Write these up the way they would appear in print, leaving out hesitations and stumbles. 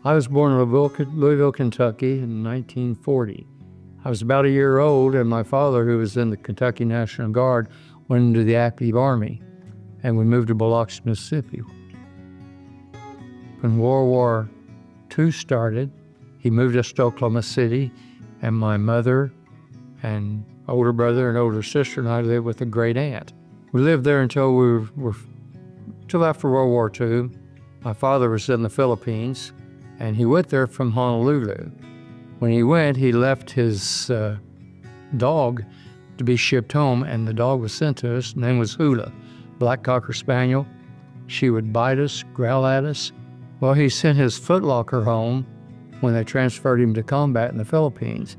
I was born in Louisville, Kentucky in 1940. I was about a year old, and my father, who was in the Kentucky National Guard, went into the active Army, and we moved to Biloxi, Mississippi. When World War II started, he moved us to Oklahoma City, and my mother and older brother and older sister and I lived with a great aunt. We lived there until till after World War II. My father was in the Philippines, and he went there from Honolulu. When he went, he left his dog to be shipped home, and the dog was sent to us. Her name was Hula, black Cocker Spaniel. She would bite us, growl at us. Well, he sent his footlocker home when they transferred him to combat in the Philippines.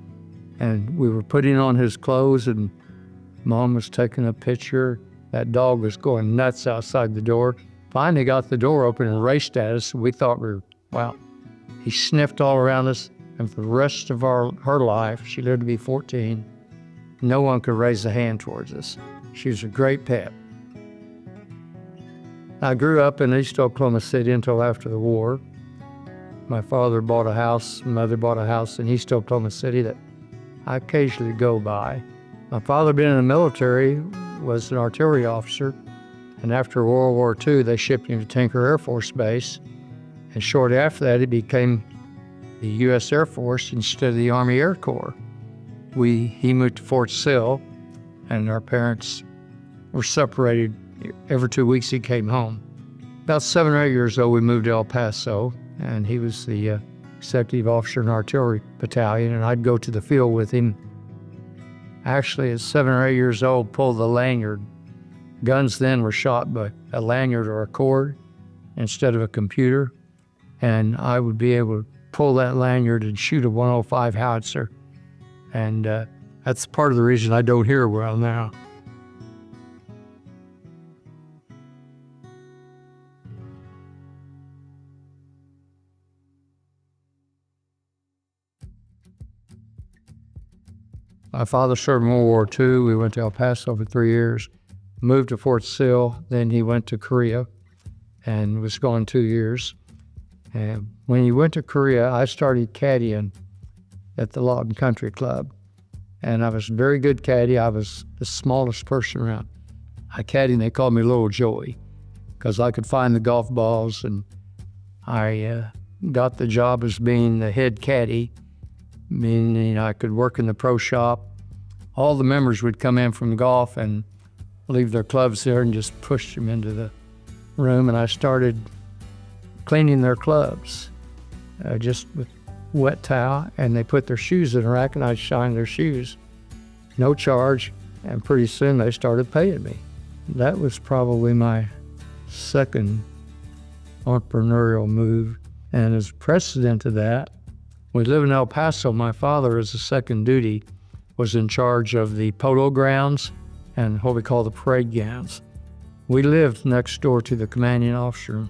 And we were putting on his clothes, and Mom was taking a picture. That dog was going nuts outside the door. Finally got the door open and raced at us. We thought wow. He sniffed all around us, and for the rest of her life, she lived to be 14, no one could raise a hand towards us. She was a great pet. I grew up in East Oklahoma City until after the war. My father bought a house, mother bought a house in East Oklahoma City that I occasionally go by. My father, being in the military, was an artillery officer, and after World War II, they shipped him to Tinker Air Force Base. And shortly after that, he became the U.S. Air Force instead of the Army Air Corps. He moved to Fort Sill, and our parents were separated. Every 2 weeks he came home. About 7 or 8 years old, we moved to El Paso, and he was the executive officer in artillery battalion, and I'd go to the field with him. Actually, at 7 or 8 years old, pulled the lanyard. Guns then were shot by a lanyard or a cord instead of a computer. And I would be able to pull that lanyard and shoot a 105 howitzer. And that's part of the reason I don't hear well now. My father served in World War II. We went to El Paso for 3 years, moved to Fort Sill. Then he went to Korea and was gone 2 years. And when he went to Korea, I started caddying at the Lawton Country Club. And I was a very good caddy. I was the smallest person around. I caddied, and they called me Little Joey because I could find the golf balls. And I got the job as being the head caddy, meaning I could work in the pro shop. All the members would come in from golf and leave their clubs there and just push them into the room. And I started cleaning their clubs just with wet towel, and they put their shoes in a rack, and I'd shine their shoes, no charge, and pretty soon they started paying me. That was probably my second entrepreneurial move, and as precedent to that, we live in El Paso. My father, as a second duty, was in charge of the polo grounds and what we call the parade grounds. We lived next door to the commanding officer,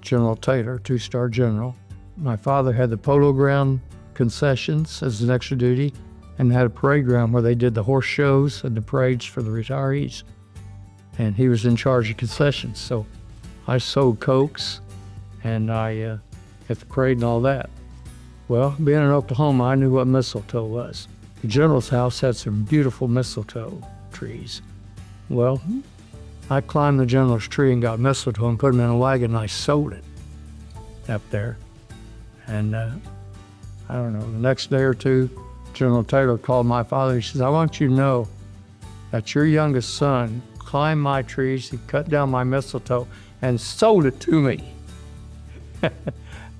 General Taylor, 2-star general. My father had the polo ground concessions as an extra duty and had a parade ground where they did the horse shows and the parades for the retirees. And he was in charge of concessions. So I sold Cokes and I at the parade and all that. Well, being in Oklahoma, I knew what mistletoe was. The general's house had some beautiful mistletoe trees. Well, I climbed the general's tree and got mistletoe and put them in a wagon, and I sold it up there. And I don't know, the next day or two, General Taylor called my father. He says, I want you to know that your youngest son climbed my trees, he cut down my mistletoe and sold it to me.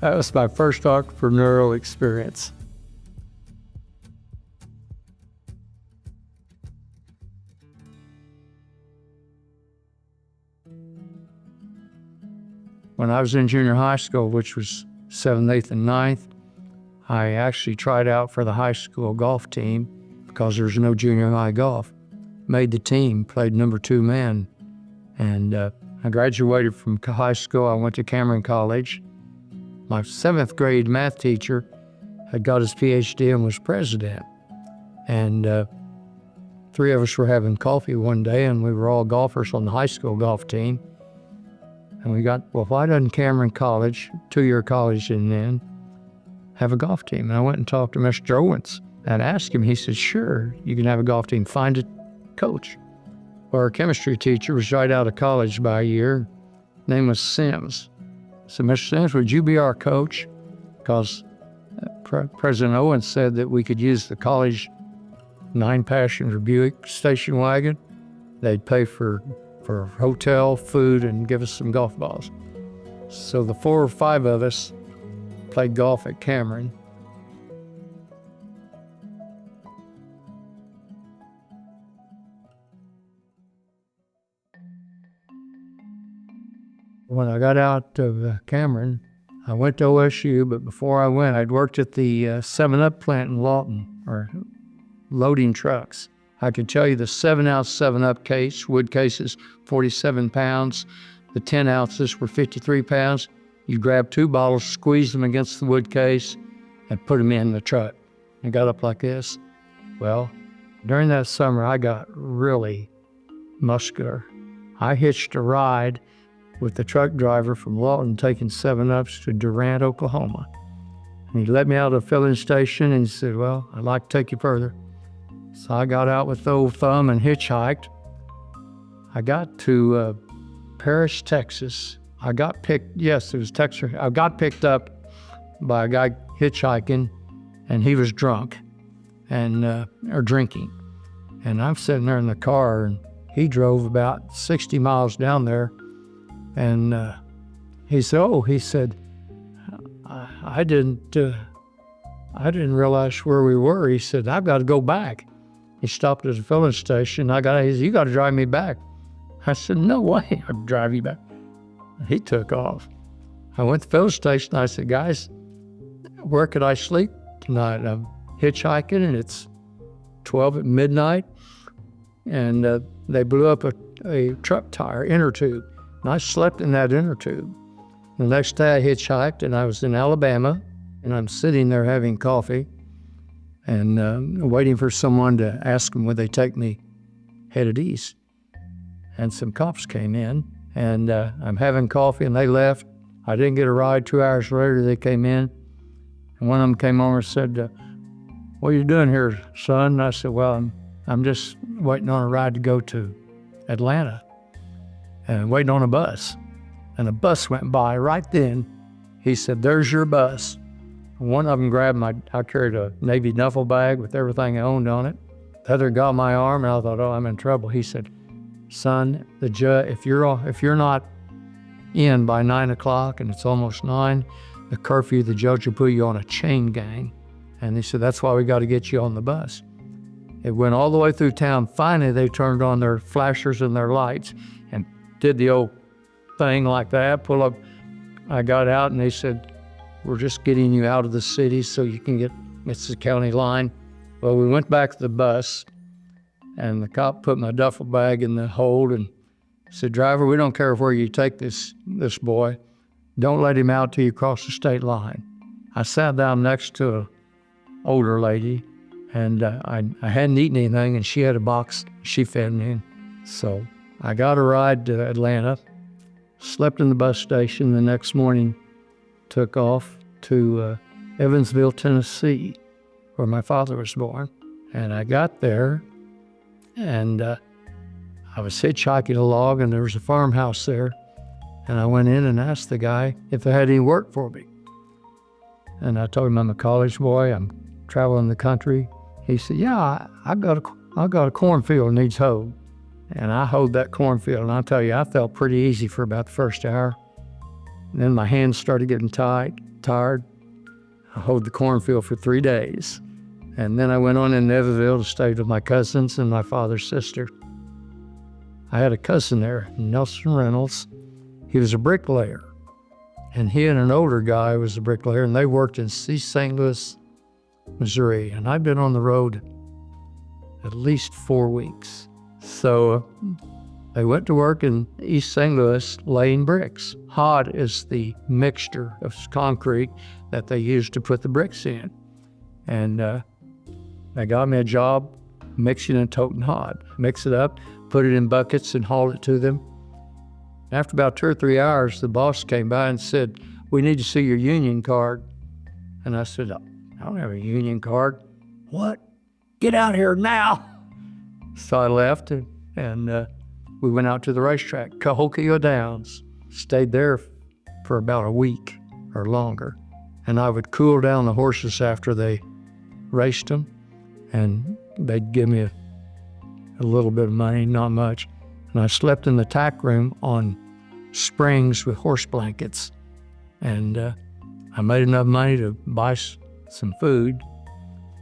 That was my first entrepreneurial experience. When I was in junior high school, which was 7th, 8th, and 9th, I actually tried out for the high school golf team because there's no junior high golf. Made the team, played number 2 man. And I graduated from high school. I went to Cameron College. My 7th grade math teacher had got his PhD and was president. And 3 of us were having coffee one day, and we were all golfers on the high school golf team. And we got, well, why doesn't Cameron College, 2-year college and then, have a golf team? And I went and talked to Mr. Owens and asked him. He said, sure, you can have a golf team. Find a coach. Well, our chemistry teacher was right out of college by a year. Name was Sims. So, Mr. Sims, would you be our coach? Because President Owens said that we could use the college 9-passenger Buick station wagon. They'd pay for hotel, food, and give us some golf balls. So the 4 or 5 of us played golf at Cameron. When I got out of Cameron, I went to OSU, but before I went, I'd worked at the 7-Up plant in Lawton, or loading trucks. I could tell you the 7-ounce 7-Up case, wood cases, 47 pounds. The 10 ounces were 53 pounds. You grab 2 bottles, squeeze them against the wood case, and put them in the truck. It got up like this. Well, during that summer, I got really muscular. I hitched a ride with the truck driver from Lawton taking 7-Ups to Durant, Oklahoma. And he let me out of the filling station and he said, well, I'd like to take you further. So I got out with the old thumb and hitchhiked. I got to Paris, Texas. I got picked up by a guy hitchhiking, and he was drunk and or drinking. And I'm sitting there in the car, and he drove about 60 miles down there. And he said, I didn't realize where we were. He said, I've got to go back. He stopped at the filling station. He said, you got to drive me back. I said, no way, I'd drive you back. He took off. I went to the filling station. I said, guys, where could I sleep tonight? I'm hitchhiking, and it's 12 at midnight. And they blew up a truck tire, inner tube. And I slept in that inner tube. The next day I hitchhiked, and I was in Alabama, and I'm sitting there having coffee and waiting for someone to ask them would they take me headed east. And some cops came in, and I'm having coffee, and they left. I didn't get a ride. 2 hours later, they came in, and one of them came over and said, what are you doing here, son? And I said, well, I'm just waiting on a ride to go to Atlanta and waiting on a bus. And a bus went by right then. He said, there's your bus. One of them grabbed I carried a Navy duffel bag with everything I owned on it. The other got my arm, and I thought, oh, I'm in trouble. He said, son, the judge, if you're not in by 9 o'clock and it's almost 9, the curfew, the judge will put you on a chain gang. And he said, that's why we got to get you on the bus. It went all the way through town. Finally, they turned on their flashers and their lights and did the old thing like that, pull up. I got out, and they said, we're just getting you out of the city so you can it's the county line. Well, we went back to the bus, and the cop put my duffel bag in the hold and said, driver, we don't care where you take this boy. Don't let him out till you cross the state line. I sat down next to an older lady, and I hadn't eaten anything, and she had a box. She fed me. So I got a ride to Atlanta, slept in the bus station. The next morning, took off to Evansville, Tennessee, where my father was born. And I got there, and I was hitchhiking along, and there was a farmhouse there. And I went in and asked the guy if they had any work for me. And I told him I'm a college boy. I'm traveling the country. He said, yeah, I got a cornfield that needs hoed. And I hoed that cornfield, and I felt pretty easy for about the first hour. And then my hands started getting tight. tired. I hoed the cornfield for 3 days. And then I went on in Evansville to stay with my cousins and my father's sister. I had a cousin there, Nelson Reynolds. He was a bricklayer. And he and an older guy was a bricklayer, and they worked in East St. Louis, Missouri. And I've been on the road at least 4 weeks. So I went to work in East St. Louis laying bricks. Hod is the mixture of concrete that they use to put the bricks in. And they got me a job mixing and toting hod. Mix it up, put it in buckets and haul it to them. After about 2 or 3 hours, the boss came by and said, "We need to see your union card." And I said, "I don't have a union card." "What? Get out here now." So I left and we went out to the racetrack, Cahokia Downs. Stayed there for about a week or longer. And I would cool down the horses after they raced them. And they'd give me a little bit of money, not much. And I slept in the tack room on springs with horse blankets. And I made enough money to buy some food.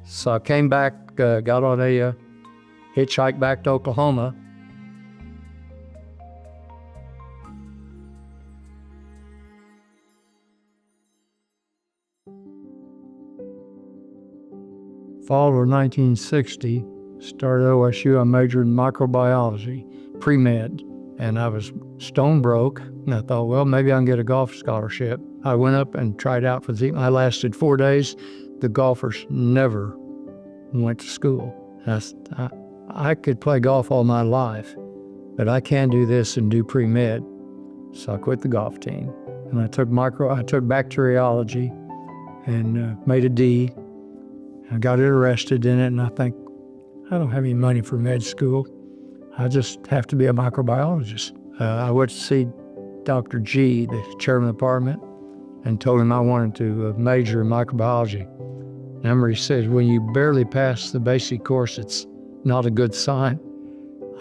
So I came back, got on a hitchhike back to Oklahoma. Fall of 1960, started OSU. I majored in microbiology, pre-med, and I was stone broke. And I thought, well, maybe I can get a golf scholarship. I went up and tried out for the team. I lasted 4 days. The golfers never went to school. I could play golf all my life, but I can't do this and do pre-med. So I quit the golf team. And I took bacteriology and made a D. I got interested in it, and I think, I don't have any money for med school. I just have to be a microbiologist. I went to see Dr. G, the chairman of the department, and told him I wanted to major in microbiology. Remember, he said, when you barely pass the basic course, it's not a good sign.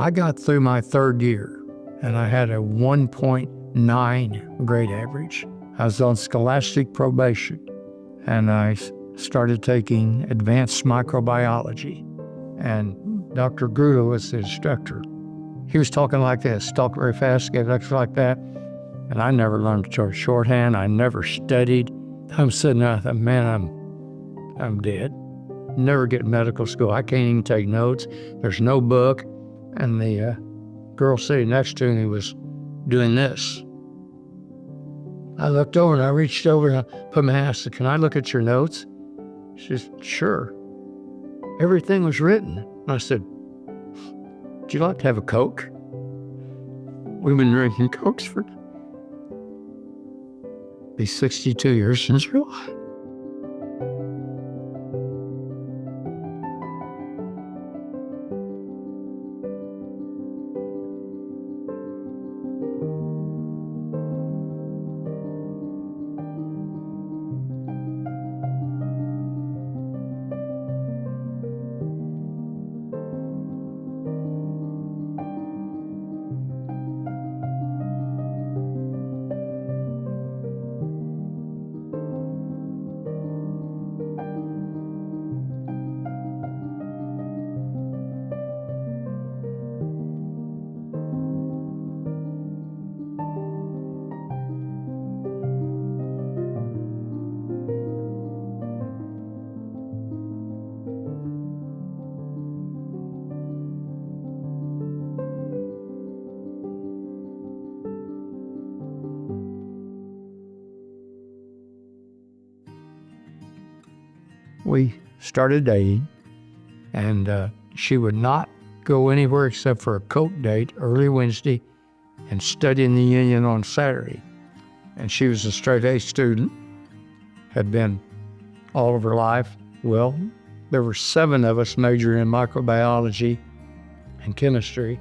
I got through my 3rd year, and I had a 1.9 grade average. I was on scholastic probation, and I started taking advanced microbiology. And Dr. Gruda was the instructor. He was talking like this, talk very fast, get lecture like that. And I never learned shorthand. I never studied. I'm sitting there, I thought, man, I'm dead. Never get medical school. I can't even take notes. There's no book. And the girl sitting next to me was doing this. I looked over and I reached over and I put my hand, I said, "Can I look at your notes?" She said, "Sure." Everything was written. And I said, "Would you like to have a Coke?" We've been drinking Cokes for these 62 years since real life. We started dating, and she would not go anywhere except for a Coke date early Wednesday and study in the union on Saturday. And she was a straight A student, had been all of her life. Well, there were 7 of us majoring in microbiology and chemistry.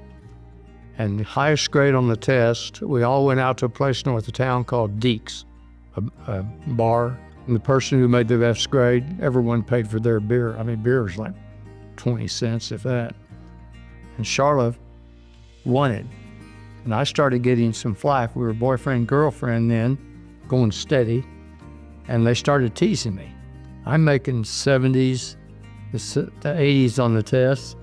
And the highest grade on the test, we all went out to a place north of town called Deeks, a bar. And the person who made the best grade, everyone paid for their beer. I mean, beer was like 20 cents, if that. And Charlotte won it. And I started getting some flack. We were boyfriend, girlfriend then, going steady. and they started teasing me. I'm making 70s, the 80s on the test,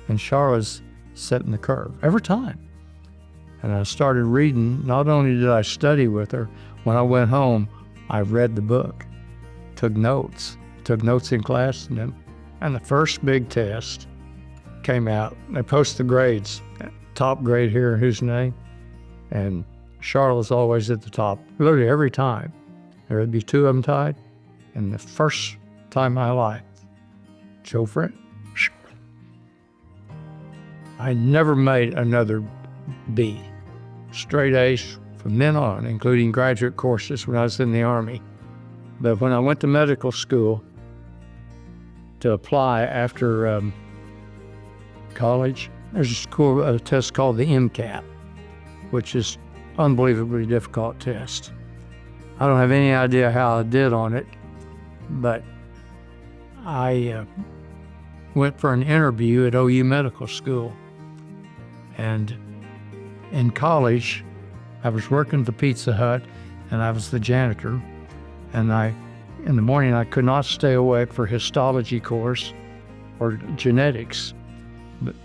and Charlotte's setting the curve every time. And I started reading. Not only did I study with her, when I went home, I read the book, took notes in class, and the first big test came out. They post the grades, top grade here, whose name, and Charlotte was always at the top, literally every time. There would be two of them tied, and the first time in my life, Joe Freund. I never made another B. Straight A's from then on, including graduate courses when I was in the Army. But when I went to medical school to apply after college, there's a test called the MCAT, which is unbelievably difficult test. I don't have any idea how I did on it, but I went for an interview at OU Medical School. And in college, I was working at the Pizza Hut, and I was the janitor. And in the morning, I could not stay awake for histology course or genetics.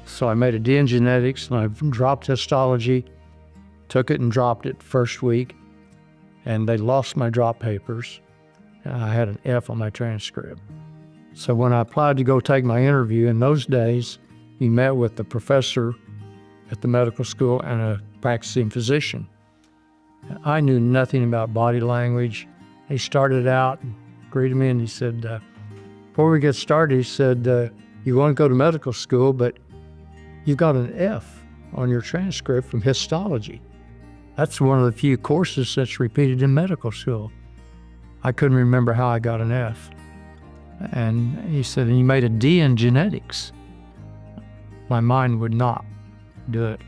So I made a D in genetics, and I dropped histology, took it and dropped it first week, and they lost my drop papers. And I had an F on my transcript. So when I applied to go take my interview, in those days, you met with the professor at the medical school and a practicing physician. I knew nothing about body language. He started out and greeted me, and he said, before we get started, he said, you want to go to medical school, but you've got an F on your transcript from histology. That's one of the few courses that's repeated in medical school. I couldn't remember how I got an F. And he said, and you made a D in genetics. My mind would not do it.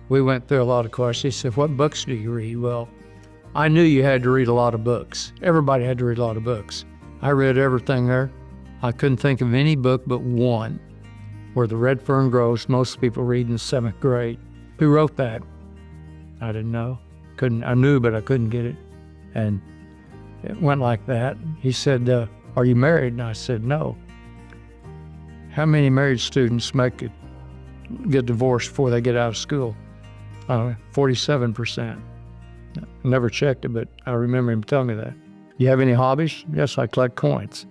We went through a lot of courses. He said, what books do you read? Well, I knew you had to read a lot of books. Everybody had to read a lot of books. I read everything there. I couldn't think of any book but one, Where the Red Fern Grows, most people read in 7th grade. Who wrote that? I didn't know. I knew, but I couldn't get it. And it went like that. He said, are you married? And I said, no. How many married students get divorced before they get out of school? 47%. I never checked it, but I remember him telling me that. You have any hobbies? Yes, I collect coins.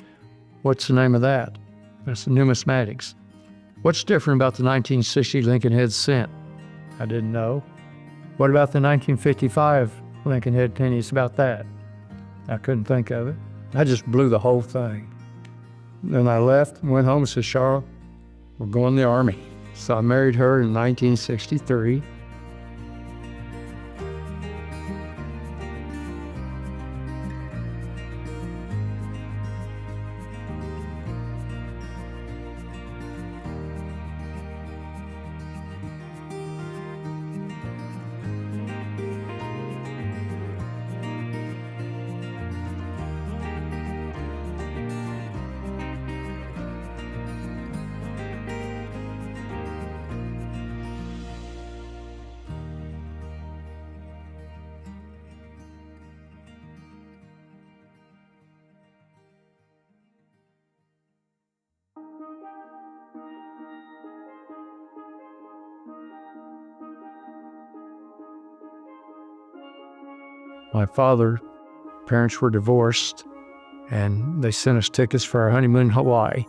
What's the name of that? That's numismatics. What's different about the 1960 Lincoln Head cent? I didn't know. What about the 1955 Lincoln Head pennies? About that? I couldn't think of it. I just blew the whole thing. Then I left and went home and said, Charlotte, we're going to the Army. So I married her in 1963. My parents were divorced, and they sent us tickets for our honeymoon in Hawaii.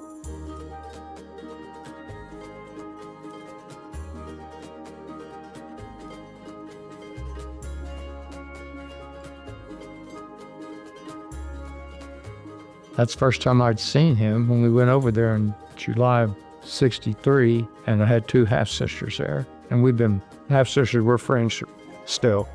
That's the first time I'd seen him when we went over there in July of '63, and I had 2 half-sisters there. And we've been half-sisters, we're friends still.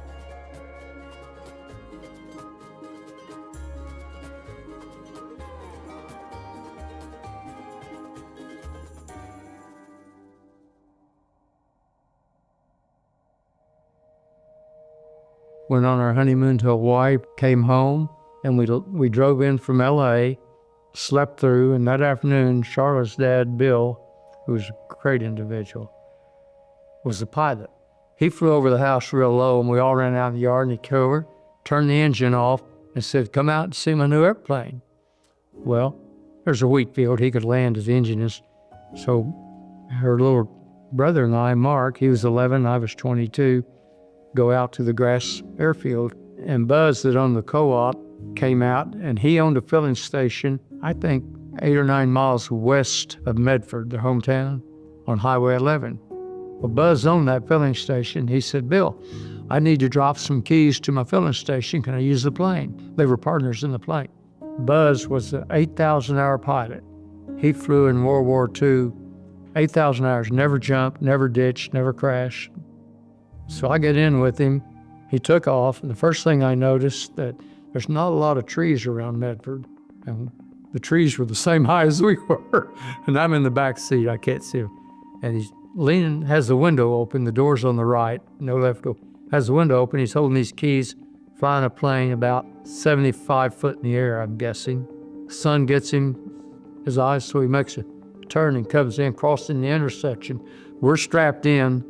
Went on our honeymoon to Hawaii, came home, and we drove in from LA, slept through, and that afternoon, Charlotte's dad, Bill, who was a great individual, was the pilot. He flew over the house real low, and we all ran out in the yard, and he came over, turned the engine off, and said, come out and see my new airplane. Well, there's a wheat field. He could land his engine. So her little brother and I, Mark, he was 11, I was 22, go out to the grass airfield. And Buzz, that owned the co-op, came out, and he owned a filling station, I think 8 or 9 miles west of Medford, their hometown, on Highway 11. Well, Buzz owned that filling station. He said, Bill, I need to drop some keys to my filling station. Can I use the plane? They were partners in the plane. Buzz was an 8,000-hour pilot. He flew in World War II, 8,000 hours, never jumped, never ditched, never crashed. So I get in with him. He took off, and the first thing I noticed that there's not a lot of trees around Medford, and the trees were the same height as we were. And I'm in the back seat, I can't see him. And he's leaning, has the window open, the door's on the right, no left door, has the window open, he's holding these keys, flying a plane about 75 foot in the air, I'm guessing. The sun gets him, his eyes, so he makes a turn and comes in, crossing the intersection. We're strapped in,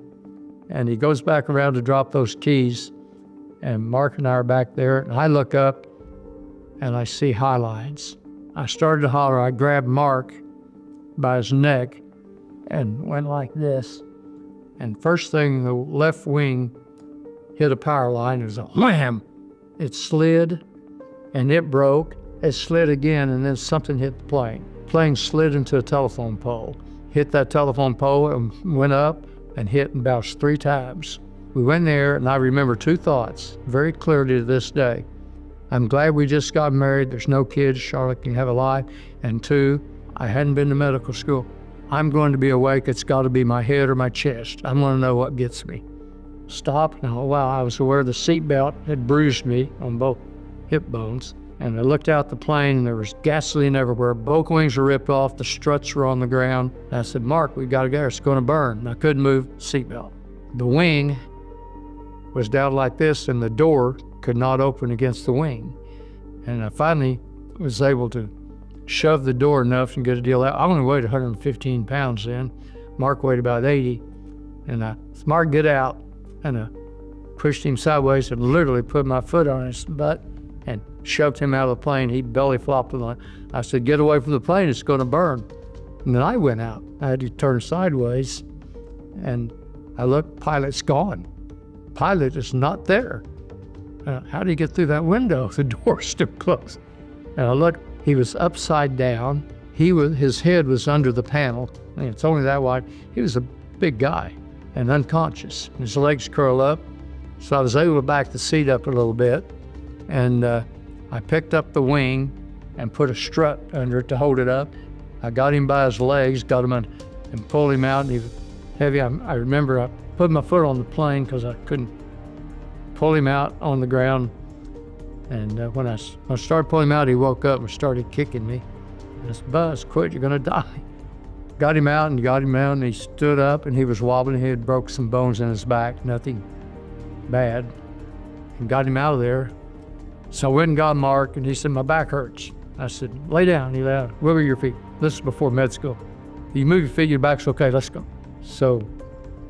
and he goes back around to drop those keys, and Mark and I are back there, and I look up, and I see highlines. I started to holler. I grabbed Mark by his neck and went like this, and first thing, the left wing hit a power line. It was a wham! It slid, and it broke. It slid again, and then something hit the plane. Plane slid into a telephone pole, hit that telephone pole and went up and hit about 3 times. We went there, and I remember 2 thoughts very clearly to this day. I'm glad we just got married. There's no kids. Charlotte can have a life. And 2, I hadn't been to medical school. I'm going to be awake. It's got to be my head or my chest. I want to know what gets me. Stop. Now, wow, I was aware the seatbelt had bruised me on both hip bones. And I looked out the plane, and there was gasoline everywhere. Both wings were ripped off. The struts were on the ground. And I said, Mark, we got to go. It's going to burn. And I couldn't move seatbelt. The wing was down like this, and the door could not open against the wing. And I finally was able to shove the door enough and get a deal out. I only weighed 115 pounds then. Mark weighed about 80. And I said, Mark, get out. And I pushed him sideways and literally put my foot on his butt and shoved him out of the plane. He belly flopped along. I said, get away from the plane, it's going to burn. And then I went out. I had to turn sideways, and I looked, pilot's gone. Pilot is not there. How did he get through that window? The door's still closed. And I looked, he was upside down. His head was under the panel. I mean, it's only that wide. He was a big guy and unconscious. His legs curled up. So I was able to back the seat up a little bit. And I picked up the wing and put a strut under it to hold it up. I got him by his legs, got him in, and pulled him out. And he was heavy. I remember I put my foot on the plane because I couldn't pull him out on the ground. And when I started pulling him out, he woke up and started kicking me. I said, Buzz, quit, you're gonna die. Got him out, and he stood up, and he was wobbling. He had broke some bones in his back, nothing bad, and got him out of there. So I went and got Mark, and he said, my back hurts. I said, lay down. He lay down. Wiggle your feet. This is before med school. You move your feet, your back's okay, let's go. So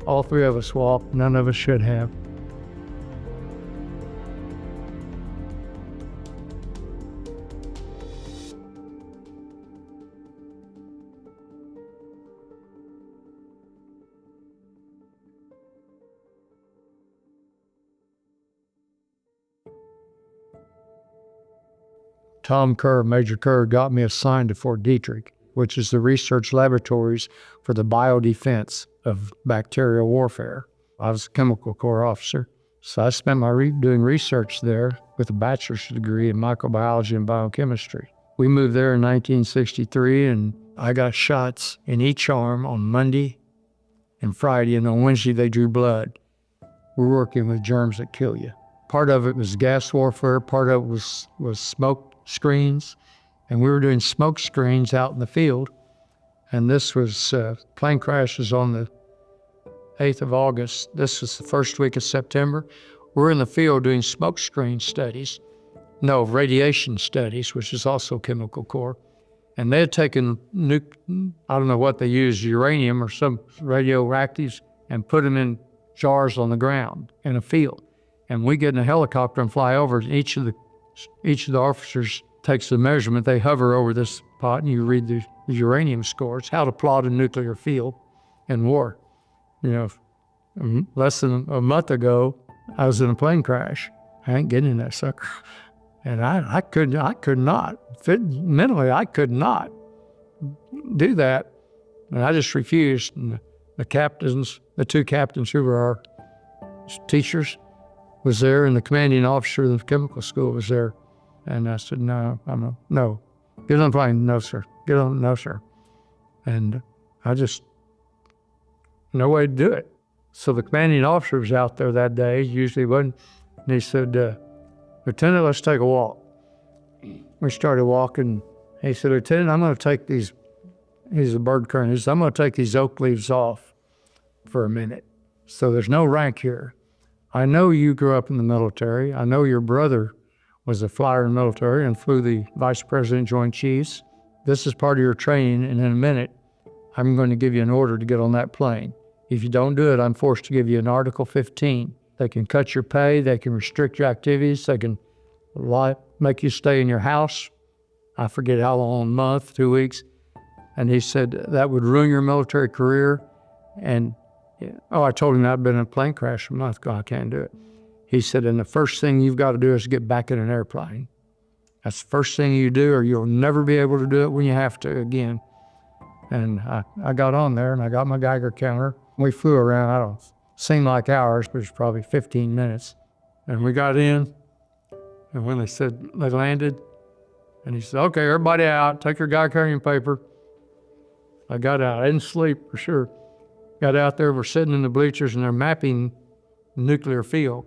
all 3 of us walked. None of us should have. Tom Kerr, Major Kerr, got me assigned to Fort Detrick, which is the research laboratories for the biodefense of bacterial warfare. I was a chemical corps officer, so I spent my doing research there with a bachelor's degree in microbiology and biochemistry. We moved there in 1963, and I got shots in each arm on Monday and Friday, and on Wednesday they drew blood. We're working with germs that kill you. Part of it was gas warfare, part of it was smoke screens, and we were doing smoke screens out in the field. And this was, plane crash was on the 8th of August. This was the first week of September. We're in the field doing smoke screen studies. No, radiation studies, which is also chemical core. And they had taken, I don't know what they used, uranium or some radioactives, and put them in jars on the ground in a field. And we get in a helicopter and fly over, and each of the each of the officers takes the measurement. They hover over this pot and you read the uranium scores, how to plot a nuclear field in war. You know, less than a month ago, I was in a plane crash. I ain't getting in that sucker. And I could not, mentally, I could not do that. And I just refused. And the captains, the two captains who were our teachers, was there, and the commanding officer of the chemical school was there. And I said, no. Get on the plane. No, sir. Get on. No, sir. And I just, no way to do it. So the commanding officer was out there that day, usually wasn't, and he said, Lieutenant, let's take a walk. We started walking. He said, Lieutenant, I'm going to take these, he's a bird colonel, he said, I'm going to take these oak leaves off for a minute. So there's no rank here. I know you grew up in the military. I know your brother was a flyer in the military and flew the Vice President Joint Chiefs. This is part of your training, and in a minute, I'm going to give you an order to get on that plane. If you don't do it, I'm forced to give you an Article 15. They can cut your pay, they can restrict your activities, they can make you stay in your house. I forget how long, a month, 2 weeks. And he said, that would ruin your military career. And, I told him I'd been in a plane crash a month ago, I can't do it. He said, and the first thing you've got to do is get back in an airplane. That's the first thing you do, or you'll never be able to do it when you have to again. And I got on there, and I got my Geiger counter. We flew around, I don't seem like hours, but it's probably 15 minutes. And we got in, and when they said they landed, and he said, okay, everybody out, take your Geiger carrying paper. I got out. I didn't sleep for sure. Got out there, we're sitting in the bleachers, and they're mapping the nuclear field,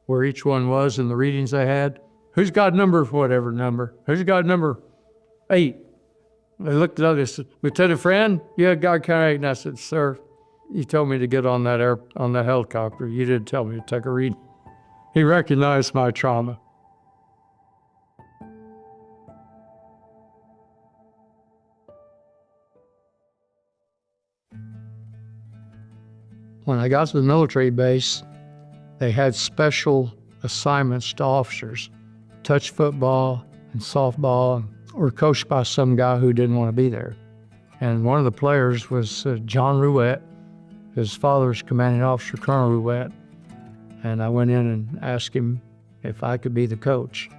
where each one was and the readings they had. Who's got number, whatever number? Who's got number 8? They looked at us, said, Lieutenant Freund, you had Geiger counter 8. And I said, sir, you told me to get on that helicopter. You didn't tell me to take a reading. He recognized my trauma. When I got to the military base, they had special assignments to officers. Touch football and softball, and were coached by some guy who didn't want to be there. And one of the players was John Rouette. His father's commanding officer, Colonel Rouette. And I went in and asked him if I could be the coach.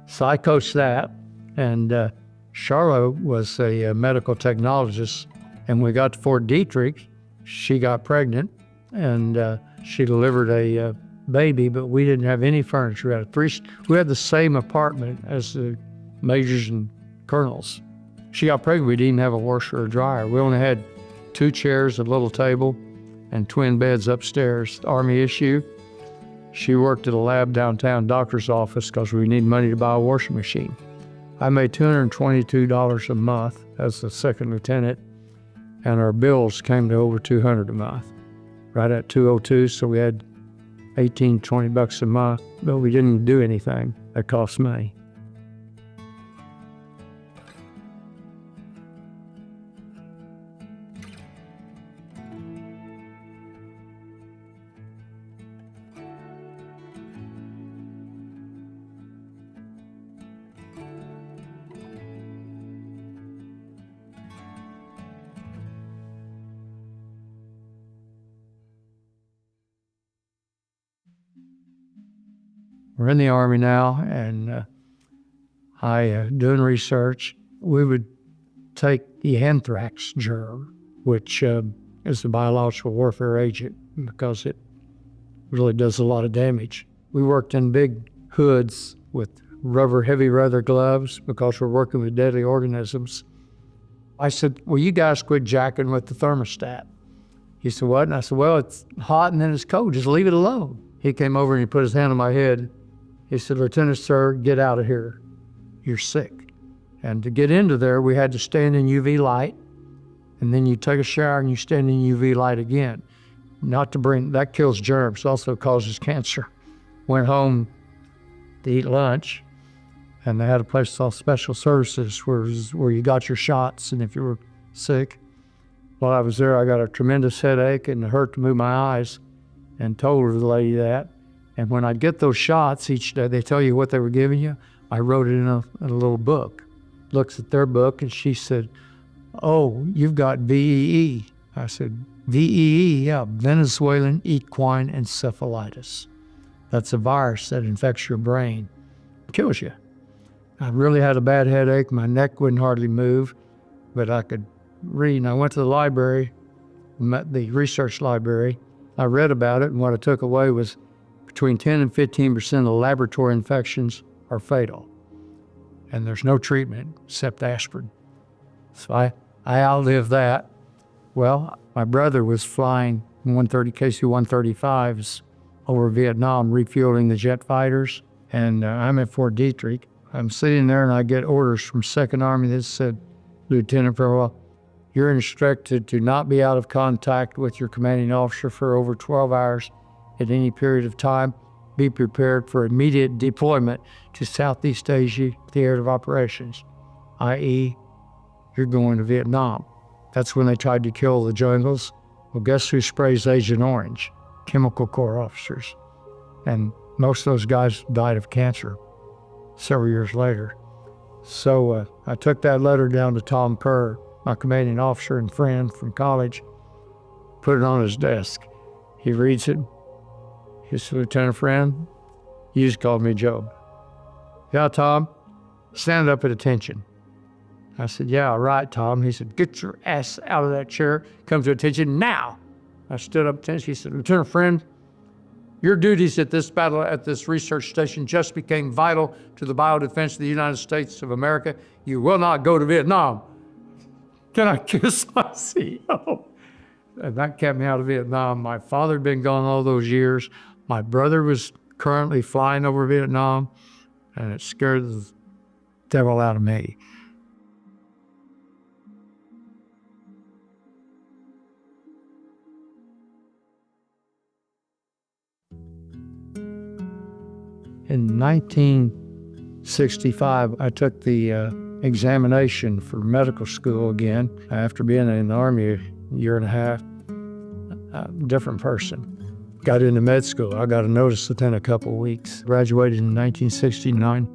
So I coached that. And Charlotte was a medical technologist. And when we got to Fort Detrick, she got pregnant. And she delivered a baby, but we didn't have any furniture. We had the same apartment as the majors and colonels. She got pregnant, we didn't have a washer or dryer. We only had 2 chairs, a little table, and twin beds upstairs. Army issue. She worked at a lab downtown doctor's office because we needed money to buy a washing machine. I made $222 a month as the second lieutenant, and our bills came to over $200 a month, right at $202, so we had $18, $20 a month, but we didn't do anything that cost money. We're in the Army now, and I doing research. We would take the anthrax germ, which is a biological warfare agent because it really does a lot of damage. We worked in big hoods with heavy rubber gloves because we're working with deadly organisms. I said, well, you guys quit jacking with the thermostat. He said, what? And I said, well, it's hot and then it's cold. Just leave it alone. He came over and he put his hand on my head. He said, Lieutenant, sir, get out of here. You're sick. And to get into there, we had to stand in UV light, and then you take a shower and you stand in UV light again. That kills germs, also causes cancer. Went home to eat lunch, and they had a place called Special Services where you got your shots, and if you were sick. While I was there, I got a tremendous headache and it hurt to move my eyes, and told the lady that. And when I'd get those shots each day, they tell you what they were giving you. I wrote it in a little book. Looks at their book, and she said, "Oh, you've got VEE." I said, "VEE, yeah, Venezuelan equine encephalitis. That's a virus that infects your brain, kills you." I really had a bad headache. My neck wouldn't hardly move, but I could read. And I went to the library, the research library. I read about it, and what I took away was between 10 and 15% of laboratory infections are fatal. And there's no treatment except aspirin. So I outlived that. Well, my brother was flying KC-135s over Vietnam, refueling the jet fighters. And I'm at Fort Detrick. I'm sitting there, and I get orders from Second Army that said, "Lieutenant Farwell, you're instructed to not be out of contact with your commanding officer for over 12 hours at any period of time. Be prepared for immediate deployment to Southeast Asia theater of operations," i.e., you're going to Vietnam. That's when they tried to kill the jungles. Well, guess who sprays Agent Orange? Chemical Corps officers. And most of those guys died of cancer several years later. So I took that letter down to Tom Kerr, my commanding officer and friend from college, put it on his desk. He reads it. He said, "Lieutenant Freund, you just called me Job." "Yeah, Tom, stand up at attention." I said, "Yeah, right, Tom." He said, "Get your ass out of that chair. Come to attention now." I stood up at attention. He said, "Lieutenant Freund, your duties at this battle at this research station just became vital to the biodefense of the United States of America. You will not go to Vietnam. Can I kiss my CEO?" And that kept me out of Vietnam. My father had been gone all those years. My brother was currently flying over Vietnam, and it scared the devil out of me. In 1965, I took the examination for medical school again. After being in the Army a year and a half, different person. Got into med school. I got a notice within a couple of weeks. Graduated in 1969.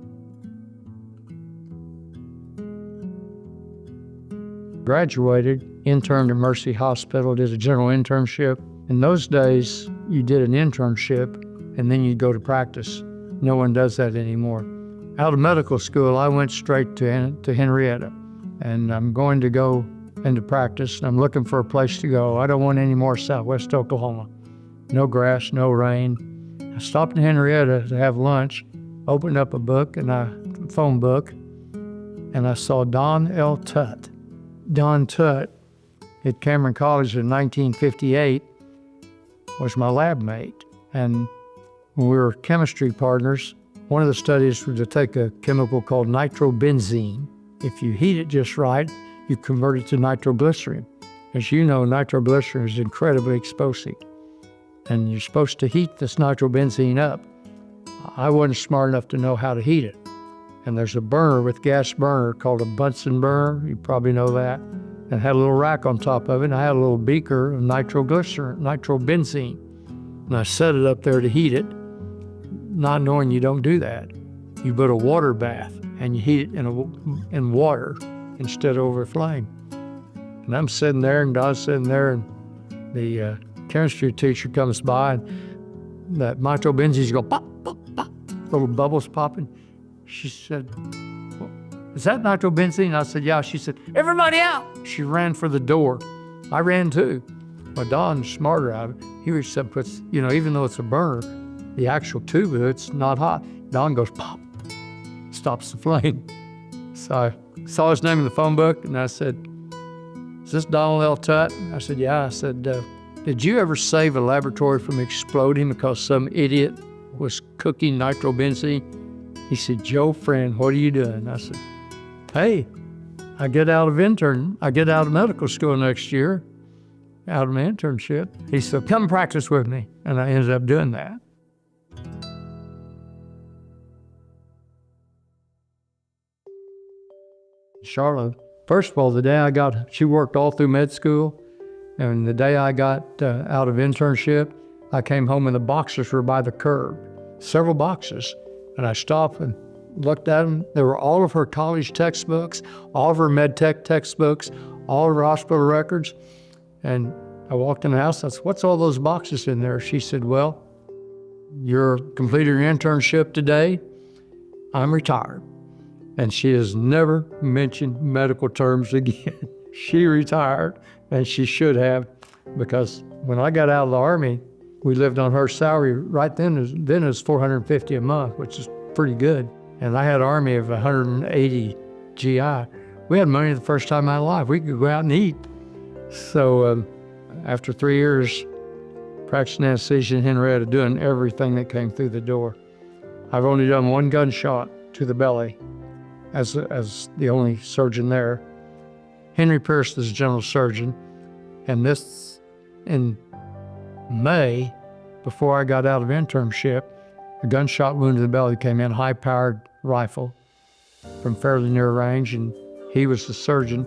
Graduated, interned at Mercy Hospital, did a general internship. In those days, you did an internship and then you'd go to practice. No one does that anymore. Out of medical school, I went straight to Henrietta, and I'm going to go into practice. I'm looking for a place to go. I don't want any more Southwest Oklahoma. No grass, no rain. I stopped in Henrietta to have lunch, opened up a book, phone book, and I saw Don L. Tutt. Don Tutt at Cameron College in 1958 was my lab mate. And when we were chemistry partners, one of the studies was to take a chemical called nitrobenzene. If you heat it just right, you convert it to nitroglycerin. As you know, nitroglycerin is incredibly explosive. And you're supposed to heat this nitrobenzene up. I wasn't smart enough to know how to heat it. And there's a burner with gas burner called a Bunsen burner. You probably know that. And it had a little rack on top of it. And I had a little beaker of nitrobenzene. And I set it up there to heat it, not knowing you don't do that. You put a water bath and you heat it in water instead of over a flame. And I'm sitting there, and Don's sitting there, and the chemistry teacher comes by, and that nitrobenzene's go pop, pop, pop, little bubbles popping. She said, "Well, is that nitrobenzene?" I said, "Yeah." She said, "Everybody out." She ran for the door. I ran too. But Don's smarter out of it. He reached up and puts, even though it's a burner, the actual tube of it's not hot. Don goes pop, stops the flame. So I saw his name in the phone book, and I said, "Is this Donald L. Tutt?" I said, "Yeah." I said, "Did you ever save a laboratory from exploding because some idiot was cooking nitrobenzene?" He said, "Joe Friend, what are you doing?" I said, "Hey, I get out of medical school next year, out of my internship." He said, "Come practice with me." And I ended up doing that. Charlotte, first of all, she worked all through med school. And the day I got out of internship, I came home and the boxes were by the curb, several boxes. And I stopped and looked at them. There were all of her college textbooks, all of her med tech textbooks, all of her hospital records. And I walked in the house. I said, "What's all those boxes in there?" She said, "Well, you're completed your internship today. I'm retired." And she has never mentioned medical terms again. She retired, and she should have, because when I got out of the Army, we lived on her salary. Right then it was $450 a month, which is pretty good. And I had an Army of 180 GI. We had money the first time in my life. We could go out and eat. So after 3 years practicing anesthesia in Henrietta, doing everything that came through the door, I've only done one gunshot to the belly as the only surgeon there. Henry Pierce is general surgeon, and this in May, before I got out of internship, a gunshot wound to the belly came in, high-powered rifle from fairly near range, and he was the surgeon.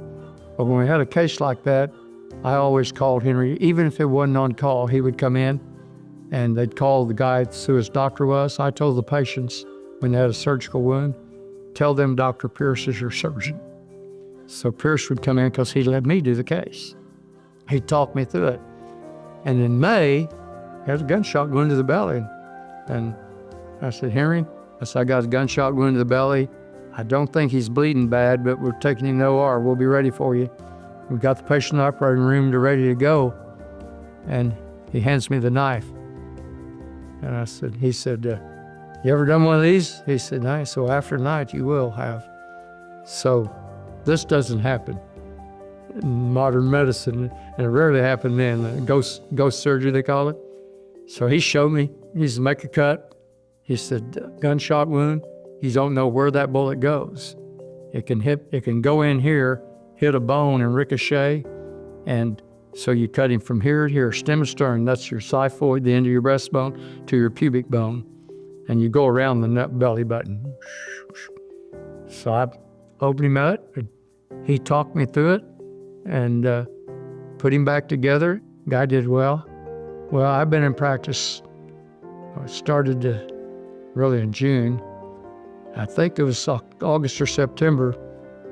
But when we had a case like that, I always called Henry. Even if it wasn't on call, he would come in, and they'd call the guy who his doctor was. I told the patients when they had a surgical wound, tell them Dr. Pierce is your surgeon. So Pierce would come in because he let me do the case. He talked me through it. And in May, he had a gunshot wound to the belly. And I said, "Henry," I said, "I got a gunshot wound to the belly. I don't think he's bleeding bad, but we're taking him to OR. We'll be ready for you." We got the patient in the operating room to ready to go. And he hands me the knife. And he said, "You ever done one of these?" He said, "No." So after tonight, you will have. So this doesn't happen in modern medicine, and it rarely happened then. Ghost surgery, they call it. So he showed me. He said, "Make a cut." He said, "Gunshot wound. You don't know where that bullet goes. It can go in here, hit a bone and ricochet. And so you cut him from here to here, stem and stern. That's your xiphoid, the end of your breastbone, to your pubic bone. And you go around the belly button." So I opened him up. He talked me through it and put him back together. Guy did well. Well, I've been in practice. I started really in June. I think it was August or September.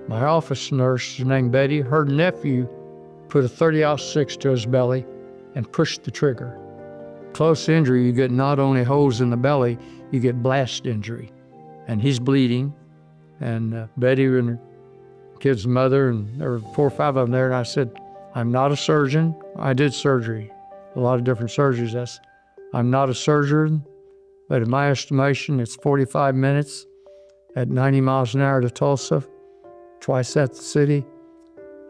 My office nurse, named Betty, her nephew put a 30-06 to his belly and pushed the trigger. Close injury, you get not only holes in the belly, you get blast injury. And he's bleeding. And Betty and her kid's mother, and there were 4 or 5 of them there, and I said, "I'm not a surgeon. I did surgery, a lot of different surgeries. I'm not a surgeon, but in my estimation, it's 45 minutes at 90 miles an hour to Tulsa, twice at the city.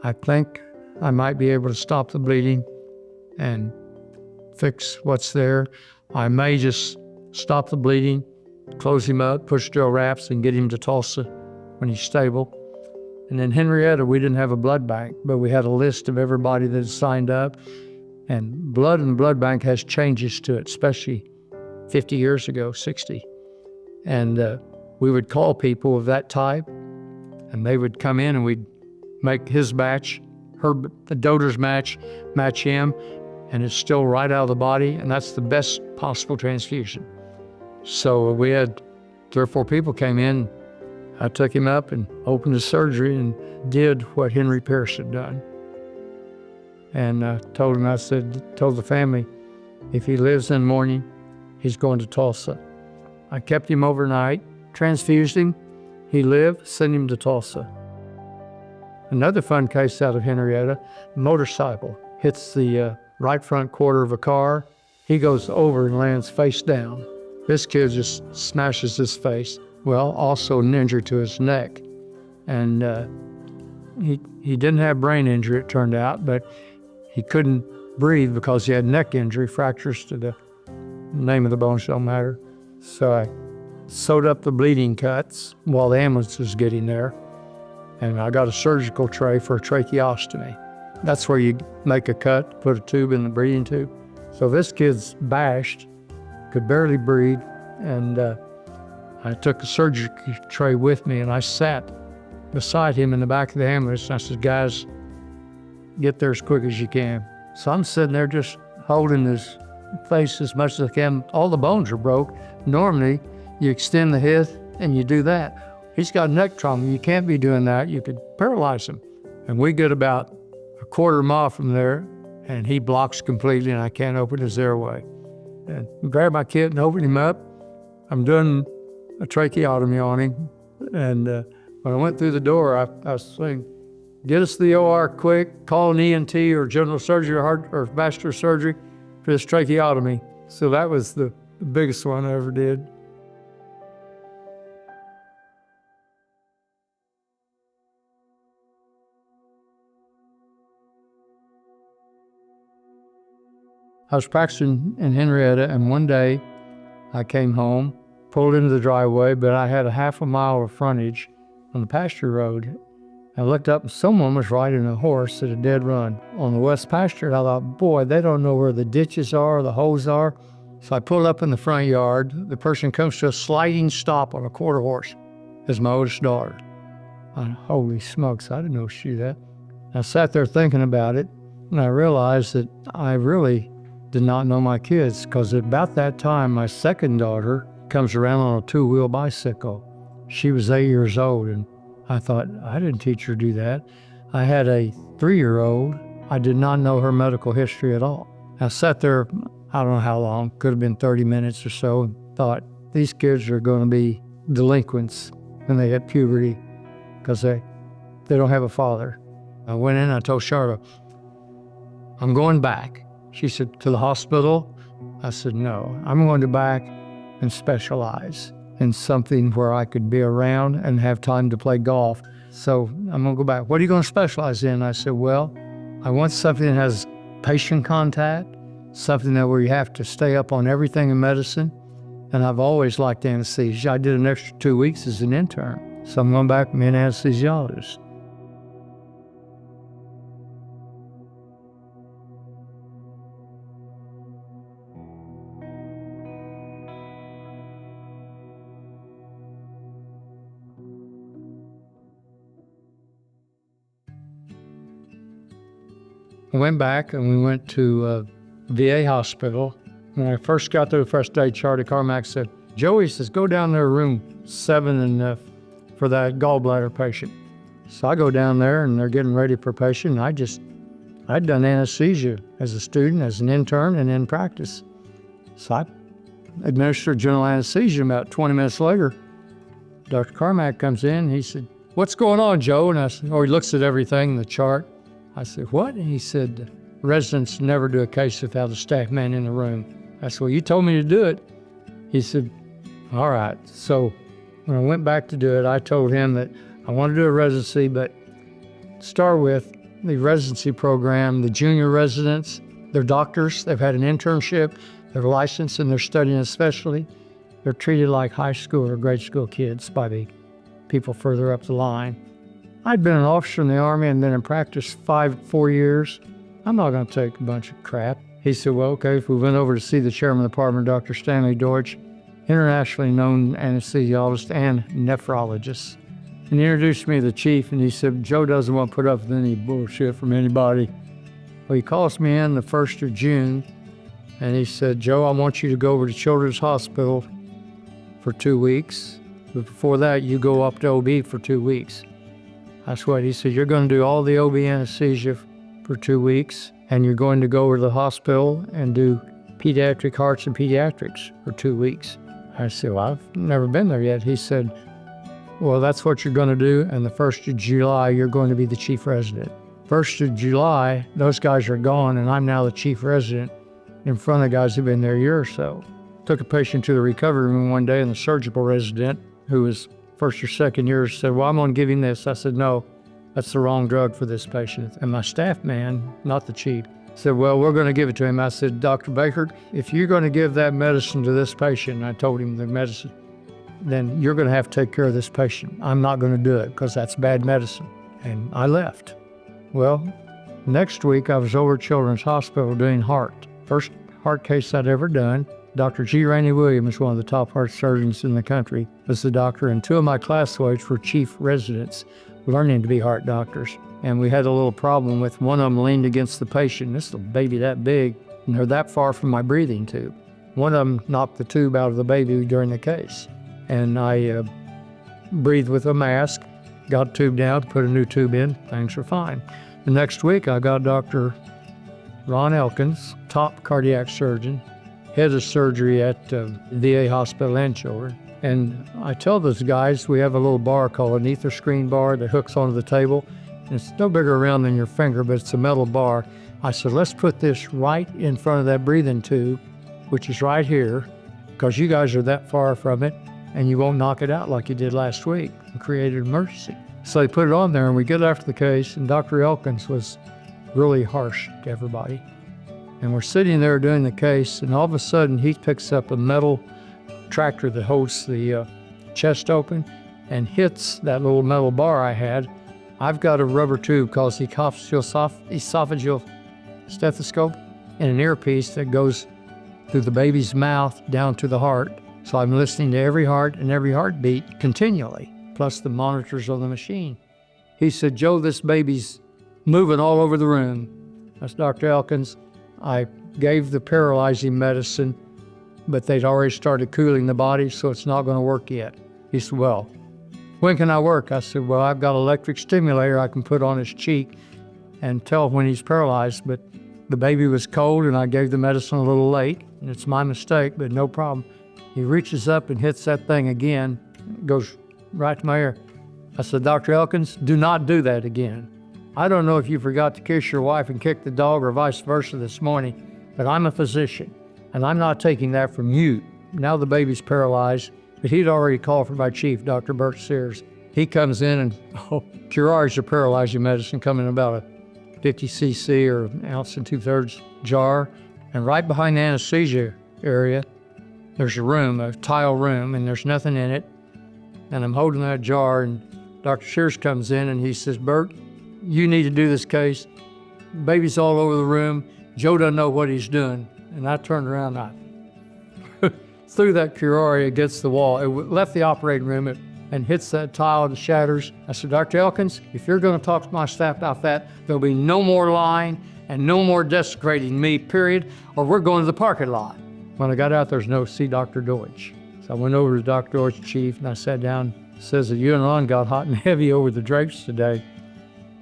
I think I might be able to stop the bleeding and fix what's there. I may just stop the bleeding, close him up, push drill wraps, and get him to Tulsa when he's stable." And in Henrietta, we didn't have a blood bank, but we had a list of everybody that signed up. And blood in the blood bank has changes to it, especially 50 years ago, 60. And we would call people of that type, and they would come in, and we'd make his batch, the donor's match him, and it's still right out of the body, and that's the best possible transfusion. So we had 3 or 4 people came in. I took him up and opened the surgery and did what Henry Pierce had done. And I told the family, if he lives in the morning, he's going to Tulsa. I kept him overnight, transfused him. He lived, sent him to Tulsa. Another fun case out of Henrietta, motorcycle hits the right front quarter of a car. He goes over and lands face down. This kid just smashes his face. Well, also an injury to his neck. And he didn't have brain injury, it turned out, but he couldn't breathe because he had neck injury, fractures to the name of the bones don't matter. So I sewed up the bleeding cuts while the ambulance was getting there. And I got a surgical tray for a tracheostomy. That's where you make a cut, put a tube in the breathing tube. So this kid's bashed, could barely breathe, and I took a surgical tray with me, and I sat beside him in the back of the ambulance, and I said, "Guys, get there as quick as you can." So I'm sitting there just holding his face as much as I can. All the bones are broke. Normally, you extend the and you do that. He's got neck trauma. You can't be doing that. You could paralyze him. And we get about a quarter mile from there, and he blocks completely, and I can't open his airway. And I grab my kit and open him up. I'm doing a tracheotomy on him. And when I went through the door, I was saying, get us to the OR quick, call an ENT or general surgery or vascular surgery for this tracheotomy. So that was the biggest one I ever did. I was practicing in Henrietta, and one day I came home, pulled into the driveway, but I had a half a mile of frontage on the pasture road. I looked up and someone was riding a horse at a dead run on the west pasture. And I thought, boy, they don't know where the ditches are or the holes are. So I pulled up in the front yard. The person comes to a sliding stop on a quarter horse. It's my oldest daughter. Holy smokes, I didn't know she'd do that. I sat there thinking about it, and I realized that I really did not know my kids, because at about that time, my second daughter comes around on a two-wheel bicycle. She was 8 years old, and I thought, I didn't teach her to do that. I had a 3-year-old. I did not know her medical history at all. I sat there, I don't know how long, could have been 30 minutes or so, and thought, these kids are going to be delinquents when they hit puberty because they don't have a father. I went in, I told Charlotte, I'm going back. She said, to the hospital? I said, no, I'm going to back and specialize in something where I could be around and have time to play golf. So I'm going to go back. What are you going to specialize in? I said, well, I want something that has patient contact, something that where you have to stay up on everything in medicine. And I've always liked anesthesia. I did an extra 2 weeks as an intern. So I'm going back and be an anesthesiologist. I went back and we went to VA hospital. When I first got there the first day, Charlie Carmack said, Joey says, go down there room 7 and for that gallbladder patient. So I go down there and they're getting ready for a patient. I'd done anesthesia as a student, as an intern, and in practice. So I administered general anesthesia. About 20 minutes later, Dr. Carmack comes in. He said, what's going on, Joe? And I said, he looks at everything, the chart. I said, what? And he said, residents never do a case without a staff man in the room. I said, well, you told me to do it. He said, all right. So when I went back to do it, I told him that I want to do a residency, but start with the residency program, the junior residents, they're doctors, they've had an internship, they're licensed, and they're studying a specialty. They're treated like high school or grade school kids by the people further up the line. I'd been an officer in the Army and been in practice 4 years. I'm not going to take a bunch of crap. He said, well, okay, if we went over to see the chairman of the department, Dr. Stanley Deutsch, internationally known anesthesiologist and nephrologist. And he introduced me to the chief, and he said, Joe doesn't want to put up with any bullshit from anybody. Well, he calls me in the 1st of June, and he said, Joe, I want you to go over to Children's Hospital for 2 weeks. But before that, you go up to OB for 2 weeks. That's what he said. You're going to do all the OB anesthesia for 2 weeks, and you're going to go over to the hospital and do pediatric hearts and pediatrics for 2 weeks. I said, well, I've never been there yet. He said, well, that's what you're going to do, and the 1st of July, you're going to be the chief resident. 1st of July, those guys are gone, and I'm now the chief resident in front of guys who've been there a year or so. Took a patient to the recovery room one day, and the surgical resident, who was first or second year, said, well, I'm going to give him this. I said, no, that's the wrong drug for this patient. And my staff man, not the chief, said, well, we're going to give it to him. I said, Dr. Baker, if you're going to give that medicine to this patient, and I told him the medicine, then you're going to have to take care of this patient. I'm not going to do it because that's bad medicine. And I left. Well, next week I was over at Children's Hospital doing heart. First heart case I'd ever done. Dr. G. Rainey Williams, one of the top heart surgeons in the country, was the doctor, and 2 of my classmates were chief residents learning to be heart doctors. And we had a little problem with one of them leaned against the patient. This little baby that big, and they're that far from my breathing tube. One of them knocked the tube out of the baby during the case. And I breathed with a mask, got tubed out, put a new tube in, things were fine. The next week, I got Dr. Ron Elkins, top cardiac surgeon, head of surgery at VA Hospital and Children. And I tell those guys, we have a little bar called an ether screen bar that hooks onto the table. And it's no bigger around than your finger, but it's a metal bar. I said, let's put this right in front of that breathing tube, which is right here, because you guys are that far from it, and you won't knock it out like you did last week and created an emergency. So they put it on there, and we get after the case, and Dr. Elkins was really harsh to everybody. And we're sitting there doing the case, and all of a sudden he picks up a metal tractor that holds the chest open and hits that little metal bar I had. I've got a rubber tube called the esophageal stethoscope and an earpiece that goes through the baby's mouth down to the heart. So I'm listening to every heart and every heartbeat continually, plus the monitors on the machine. He said, Joe, this baby's moving all over the room. That's Dr. Elkins. I gave the paralyzing medicine, but they'd already started cooling the body, so it's not going to work yet. He said, well, when can I work? I said, well, I've got an electric stimulator I can put on his cheek and tell when he's paralyzed, but the baby was cold and I gave the medicine a little late, and it's my mistake, but no problem. He reaches up and hits that thing again, goes right to my ear. I said, Dr. Elkins, do not do that again. I don't know if you forgot to kiss your wife and kick the dog or vice versa this morning, but I'm a physician, and I'm not taking that from you. Now the baby's paralyzed, but he'd already called for my chief, Dr. Bert Sears. He comes in and, Curare a paralyzing medicine, come in about a 50 cc or an ounce and 2/3 jar, and right behind the anesthesia area, there's a room, a tile room, and there's nothing in it. And I'm holding that jar, and Dr. Sears comes in and he says, Bert, you need to do this case. Baby's all over the room. Joe doesn't know what he's doing. And I turned around, I threw that Curare against the wall. It left the operating room and hits that tile and shatters. I said, Dr. Elkins, if you're going to talk to my staff about that, there'll be no more lying and no more desecrating me, period, or we're going to the parking lot. When I got out, there's no see Dr. Deutsch. So I went over to Dr. Deutsch's chief and I sat down. Says that you and Ron got hot and heavy over the drapes today.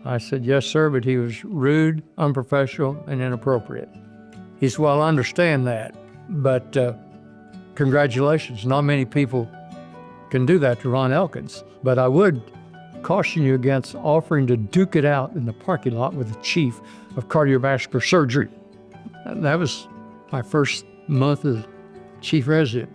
I said, yes, sir, but he was rude, unprofessional, and inappropriate. He said, well, I understand that, but congratulations. Not many people can do that to Ron Elkins, but I would caution you against offering to duke it out in the parking lot with the chief of cardiovascular surgery. That was my first month as chief resident.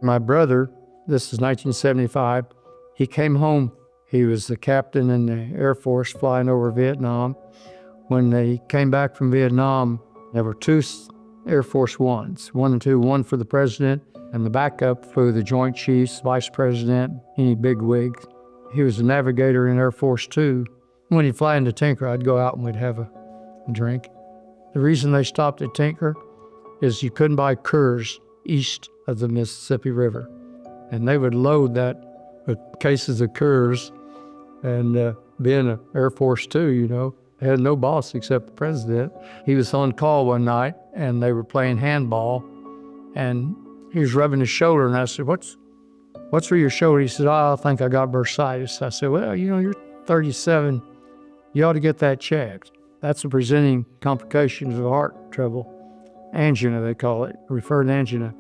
My brother, this is 1975, he came home. He was the captain in the Air Force flying over Vietnam. When they came back from Vietnam, there were two Air Force Ones, 1 and 2, one for the president and the backup for the Joint Chiefs, vice president, any big wig. He was a navigator in Air Force 2. When he'd fly into Tinker, I'd go out and we'd have a drink. The reason they stopped at Tinker is you couldn't buy Coors east of the Mississippi River. And they would load that with cases of Coors. And being an Air Force 2, you know, had no boss except the president. He was on call one night and they were playing handball and he was rubbing his shoulder and I said, what's for your shoulder? He said, oh, I think I got bursitis. I said, well, you know, you're 37. You ought to get that checked. That's a presenting complication of heart trouble. Angina, they call it, referred angina.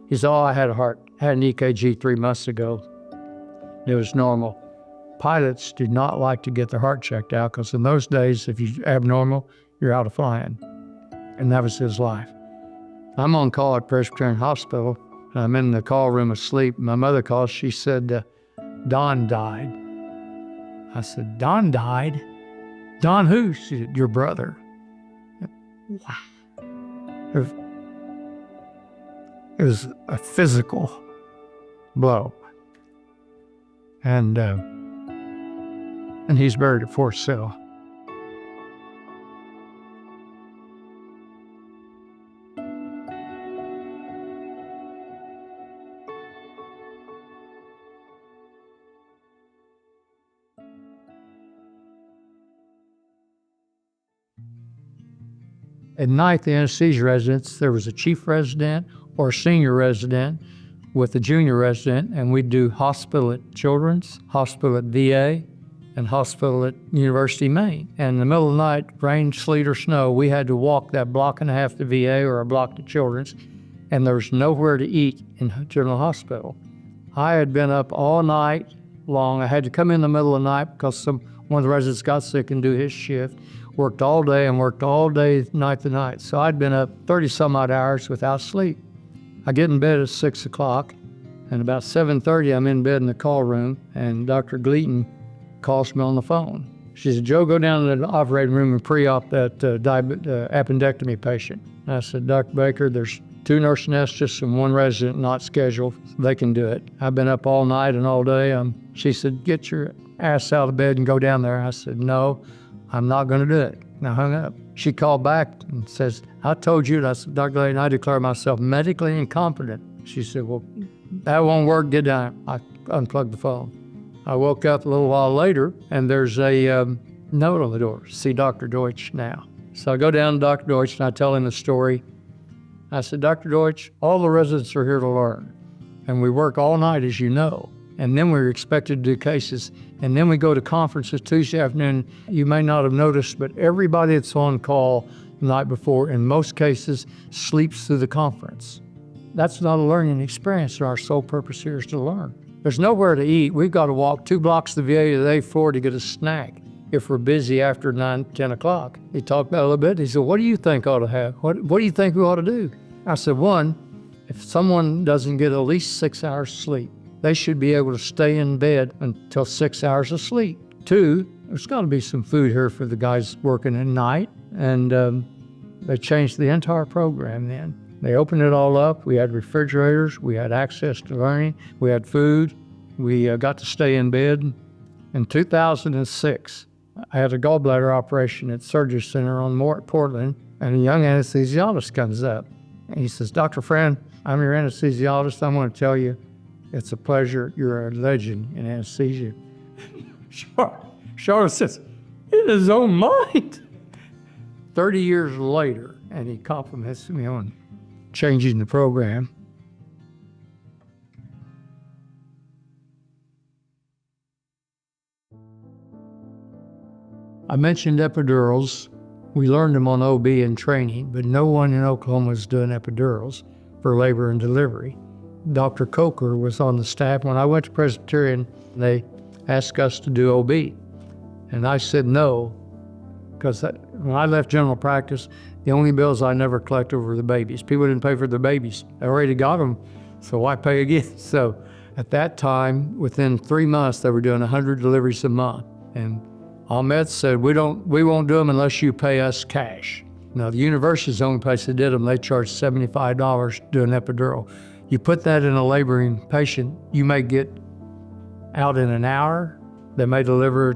He said, oh, I had an EKG 3 months ago. It was normal. Pilots do not like to get their heart checked out because in those days, if you're abnormal, you're out of flying. And that was his life. I'm on call at Presbyterian Hospital, and I'm in the call room asleep. My mother calls, she said, Don died. I said, Don died? Don who? She said, your brother. Wow. It was a physical blow. And he's buried at Fort Sill. At night, the anesthesia residents, there was a chief resident or a senior resident with a junior resident, and we'd do hospital at Children's, hospital at VA, and hospital at University of Maine. And in the middle of the night, rain, sleet, or snow, we had to walk that block and a half to VA or a block to Children's, and there was nowhere to eat in General Hospital. I had been up all night long. I had to come in the middle of the night because one of the residents got sick and do his shift. Worked all day and worked all day, night to night. So I'd been up 30 some odd hours without sleep. I get in bed at 6 o'clock, and about 7:30, I'm in bed in the call room, and Dr. Gleaton calls me on the phone. She said, Joe, go down to the operating room and pre-op that appendectomy patient. And I said, Dr. Baker, there's 2 nurse anesthetists and 1 resident not scheduled. They can do it. I've been up all night and all day. She said, get your ass out of bed and go down there. I said, no, I'm not going to do it. And I hung up. She called back and says, I told you. And I said, Dr. Gleaton, I declare myself medically incompetent. She said, well, that won't work. Get down. I unplugged the phone. I woke up a little while later, and there's a note on the door. See Dr. Deutsch now. So I go down to Dr. Deutsch, and I tell him the story. I said, Dr. Deutsch, all the residents are here to learn. And we work all night, as you know. And then we're expected to do cases. And then we go to conferences Tuesday afternoon. You may not have noticed, but everybody that's on call the night before, in most cases, sleeps through the conference. That's not a learning experience. Our sole purpose here is to learn. There's nowhere to eat. We've got to walk 2 blocks to the VA to the A4 to get a snack if we're busy after 9, 10 o'clock. He talked about it a little bit. He said, what do you think ought to have? What do you think we ought to do? I said, 1, if someone doesn't get at least 6 hours sleep, they should be able to stay in bed until 6 hours of sleep. 2, there's got to be some food here for the guys working at night. And they changed the entire program then. They opened it all up. We had refrigerators. We had access to learning. We had food. We got to stay in bed. In 2006, I had a gallbladder operation at Surgery Center on Portland, and a young anesthesiologist comes up. And he says, Dr. Freund, I'm your anesthesiologist. I want to tell you, it's a pleasure. You're a legend in anesthesia. Charlotte says, in his own mind. 30 years later, and he compliments me on changing the program. I mentioned epidurals. We learned them on OB in training, but no one in Oklahoma was doing epidurals for labor and delivery. Dr. Coker was on the staff. When I went to Presbyterian, they asked us to do OB. And I said no, because when I left general practice, the only bills I never collected were the babies. People didn't pay for their babies. I already got them, so why pay again? So at that time, within 3 months, they were doing 100 deliveries a month. And Ahmed said, we won't do them unless you pay us cash. Now, the university's the only place that did them. They charged $75 to do an epidural. You put that in a laboring patient, you may get out in an hour. They may deliver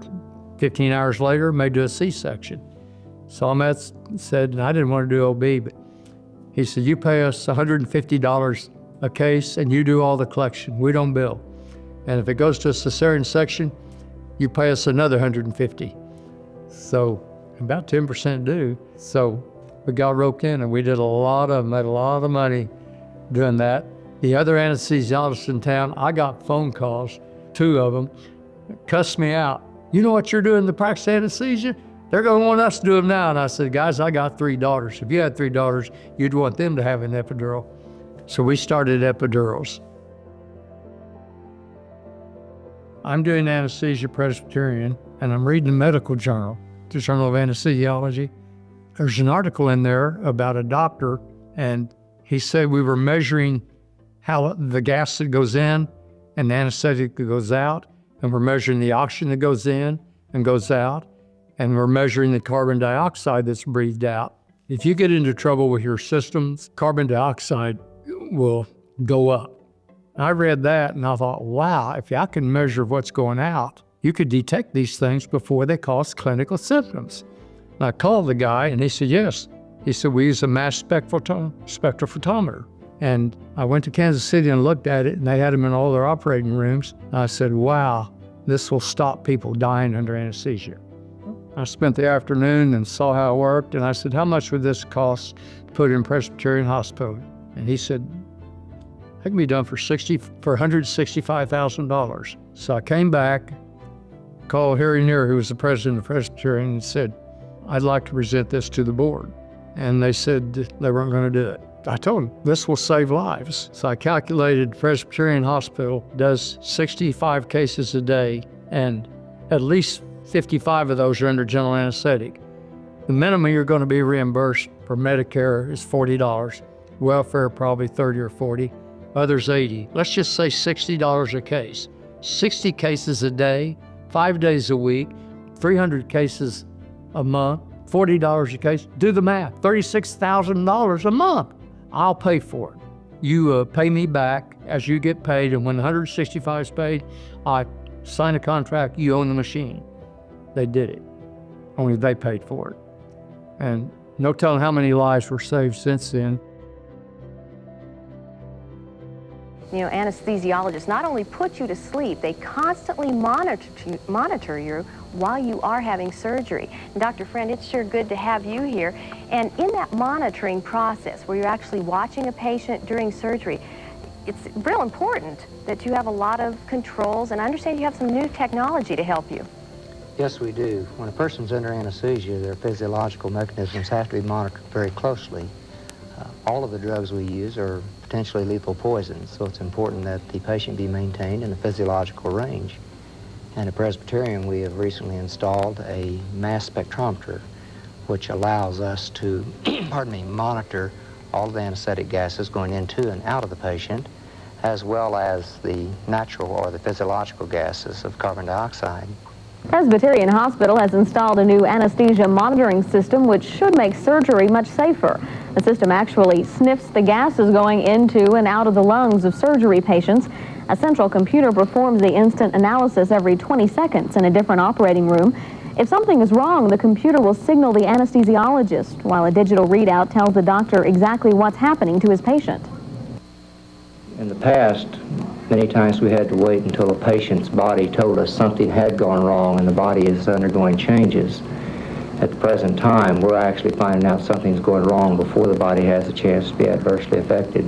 15 hours later, may do a C-section. So Ahmed said, and I didn't want to do OB, but he said, you pay us $150 a case and you do all the collection. We don't bill. And if it goes to a cesarean section, you pay us another $150. So about 10% due. So we got roped in and we did made a lot of money doing that. The other anesthesiologists in town, I got phone calls, 2 of them, cussed me out. You know what you're doing in the practice of anesthesia? They're going to want us to do them now. And I said, guys, I got 3 daughters. If you had 3 daughters, you'd want them to have an epidural. So we started epidurals. I'm doing anesthesia Presbyterian, and I'm reading the medical journal, the Journal of Anesthesiology. There's an article in there about a doctor, and he said we were measuring how the gas that goes in and the anesthetic that goes out, and we're measuring the oxygen that goes in and goes out, and we're measuring the carbon dioxide that's breathed out. If you get into trouble with your systems, carbon dioxide will go up. I read that and I thought, wow, if I can measure what's going out, you could detect these things before they cause clinical symptoms. And I called the guy and he said, yes. He said, we use a mass spectrophotometer. And I went to Kansas City and looked at it, and they had them in all their operating rooms. And I said, wow, this will stop people dying under anesthesia. I spent the afternoon and saw how it worked, and I said, how much would this cost to put in Presbyterian Hospital? And he said, it can be done for $165,000. So I came back, called Harry Neer, who was the president of Presbyterian, and said, I'd like to present this to the board. And they said they weren't going to do it. I told them, this will save lives. So I calculated Presbyterian Hospital does 65 cases a day, and at least 55 of those are under general anesthetic. The minimum you're going to be reimbursed for Medicare is $40. Welfare probably 30 or 40. Others 80. Let's just say $60 a case. 60 cases a day, 5 days a week, 300 cases a month, $40 a case. Do the math, $36,000 a month. I'll pay for it. You pay me back as you get paid, and when 165 is paid, I sign a contract, you own the machine. They did it, only they paid for it. And no telling how many lives were saved since then. You know, anesthesiologists not only put you to sleep, they constantly monitor you while you are having surgery. And Dr. Freund, it's sure good to have you here. And in that monitoring process, where you're actually watching a patient during surgery, it's real important that you have a lot of controls, and I understand you have some new technology to help you. Yes, we do. When a person's under anesthesia, their physiological mechanisms have to be monitored very closely. All of the drugs we use are potentially lethal poisons, so it's important that the patient be maintained in a physiological range. And at Presbyterian, we have recently installed a mass spectrometer, which allows us to, monitor all of the anesthetic gases going into and out of the patient, as well as the natural or the physiological gases of carbon dioxide. Presbyterian Hospital has installed a new anesthesia monitoring system which should make surgery much safer. The system actually sniffs the gases going into and out of the lungs of surgery patients. A central computer performs the instant analysis every 20 seconds in a different operating room. If something is wrong, the computer will signal the anesthesiologist, while a digital readout tells the doctor exactly what's happening to his patient. In the past, many times we had to wait until a patient's body told us something had gone wrong and the body is undergoing changes. At the present time, we're actually finding out something's going wrong before the body has a chance to be adversely affected.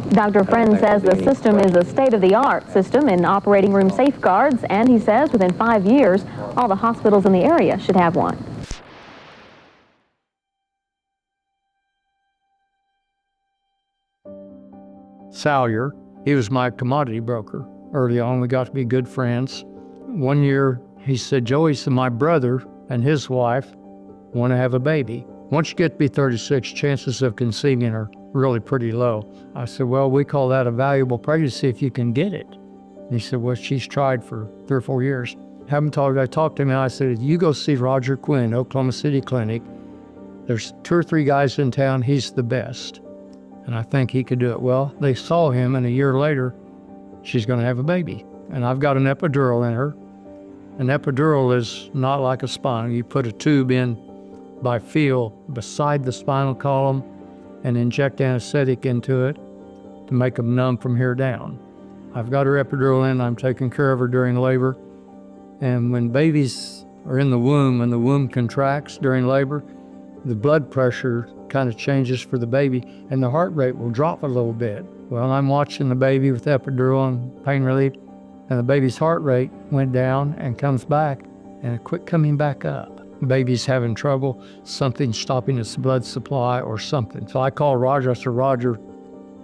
Dr. Freund says the system is a state-of-the-art system in operating room safeguards, and he says within 5 years, all the hospitals in the area should have one. Salyer, he was my commodity broker. Early on, we got to be good friends. One year, he said, Joey, so my brother and his wife want to have a baby. Once you get to be 36, chances of conceiving are really pretty low. I said, well, we call that a valuable pregnancy if you can get it. And he said, well, she's tried for 3 or 4 years. I talked to him, and I said, you go see Roger Quinn, Oklahoma City Clinic. There's 2 or 3 guys in town, he's the best. And I think he could do it. Well, they saw him, and a year later, she's going to have a baby. And I've got an epidural in her. An epidural is not like a spine. You put a tube in by feel beside the spinal column and inject anesthetic into it to make them numb from here down. I've got her epidural in. I'm taking care of her during labor. And when babies are in the womb and the womb contracts during labor, the blood pressure kind of changes for the baby and the heart rate will drop a little bit. Well, I'm watching the baby with epidural and pain relief, and the baby's heart rate went down and comes back and it quit coming back up. The baby's having trouble, something's stopping its blood supply or something. So I called Roger. I said, Roger,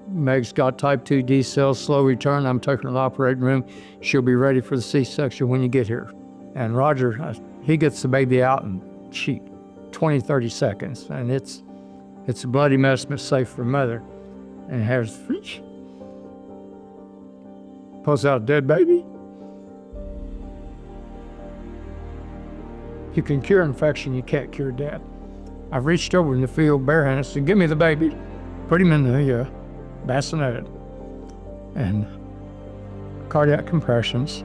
Meg's got type 2 D cells, slow return. I'm taking her to the operating room. She'll be ready for the C-section when you get here. And Roger, he gets the baby out in 20, 30 seconds. And it's a bloody mess, but safe for mother. And it has, pulls out a dead baby. You can cure infection, you can't cure death. I reached over in the field barehanded and said, give me the baby. Put him in the bassinet. And cardiac compressions,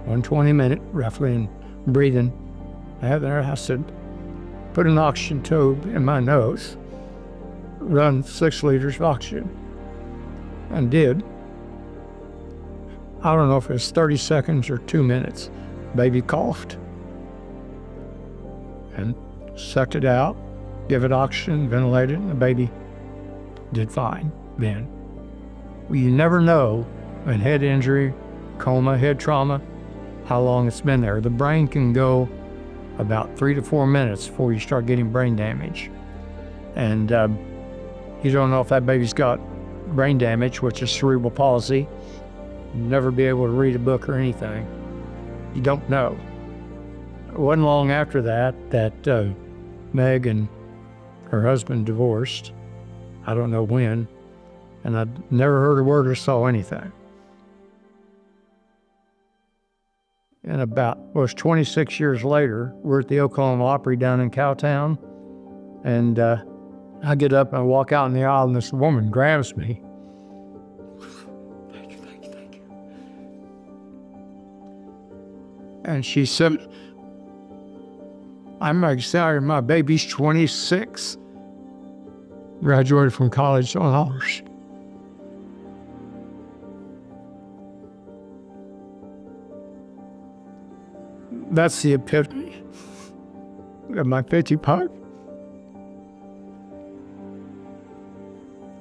120 minute roughly, and breathing. I said, put an oxygen tube in my nose, run 6 liters of oxygen, and did. I don't know if it was 30 seconds or 2 minutes. Baby coughed. and sucked it out, give it oxygen, ventilate it, and the baby did fine then. Well, you never know a head injury, coma, head trauma, how long it's been there. The brain can go about 3 to 4 minutes before you start getting brain damage. And you don't know if that baby's got brain damage, which is cerebral palsy. You'll never be able to read a book or anything. You don't know. It wasn't long after that Meg and her husband divorced. I don't know when, and I'd never heard a word or saw anything. And about, well, it was 26 years later, we're at the Oklahoma Opry down in Cowtown, and I get up and I walk out in the aisle, and this woman grabs me. Thank you, thank you, thank you. And she said, I'm excited, my baby's 26. Graduated from college on honors. That's the epitome of my 55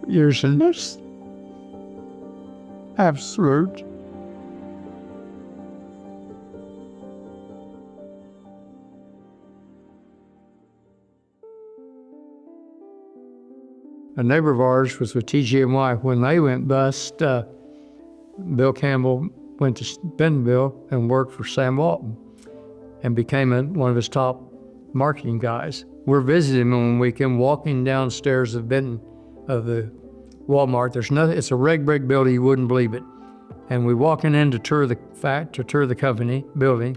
years in this. Absolute. A neighbor of ours was with TGMY. When they went bust, Bill Campbell went to Bentonville and worked for Sam Walton and became one of his top marketing guys. We're visiting him one weekend, walking downstairs of the Walmart. There's nothing. It's a red brick building. You wouldn't believe it. And we walking in to tour the company building.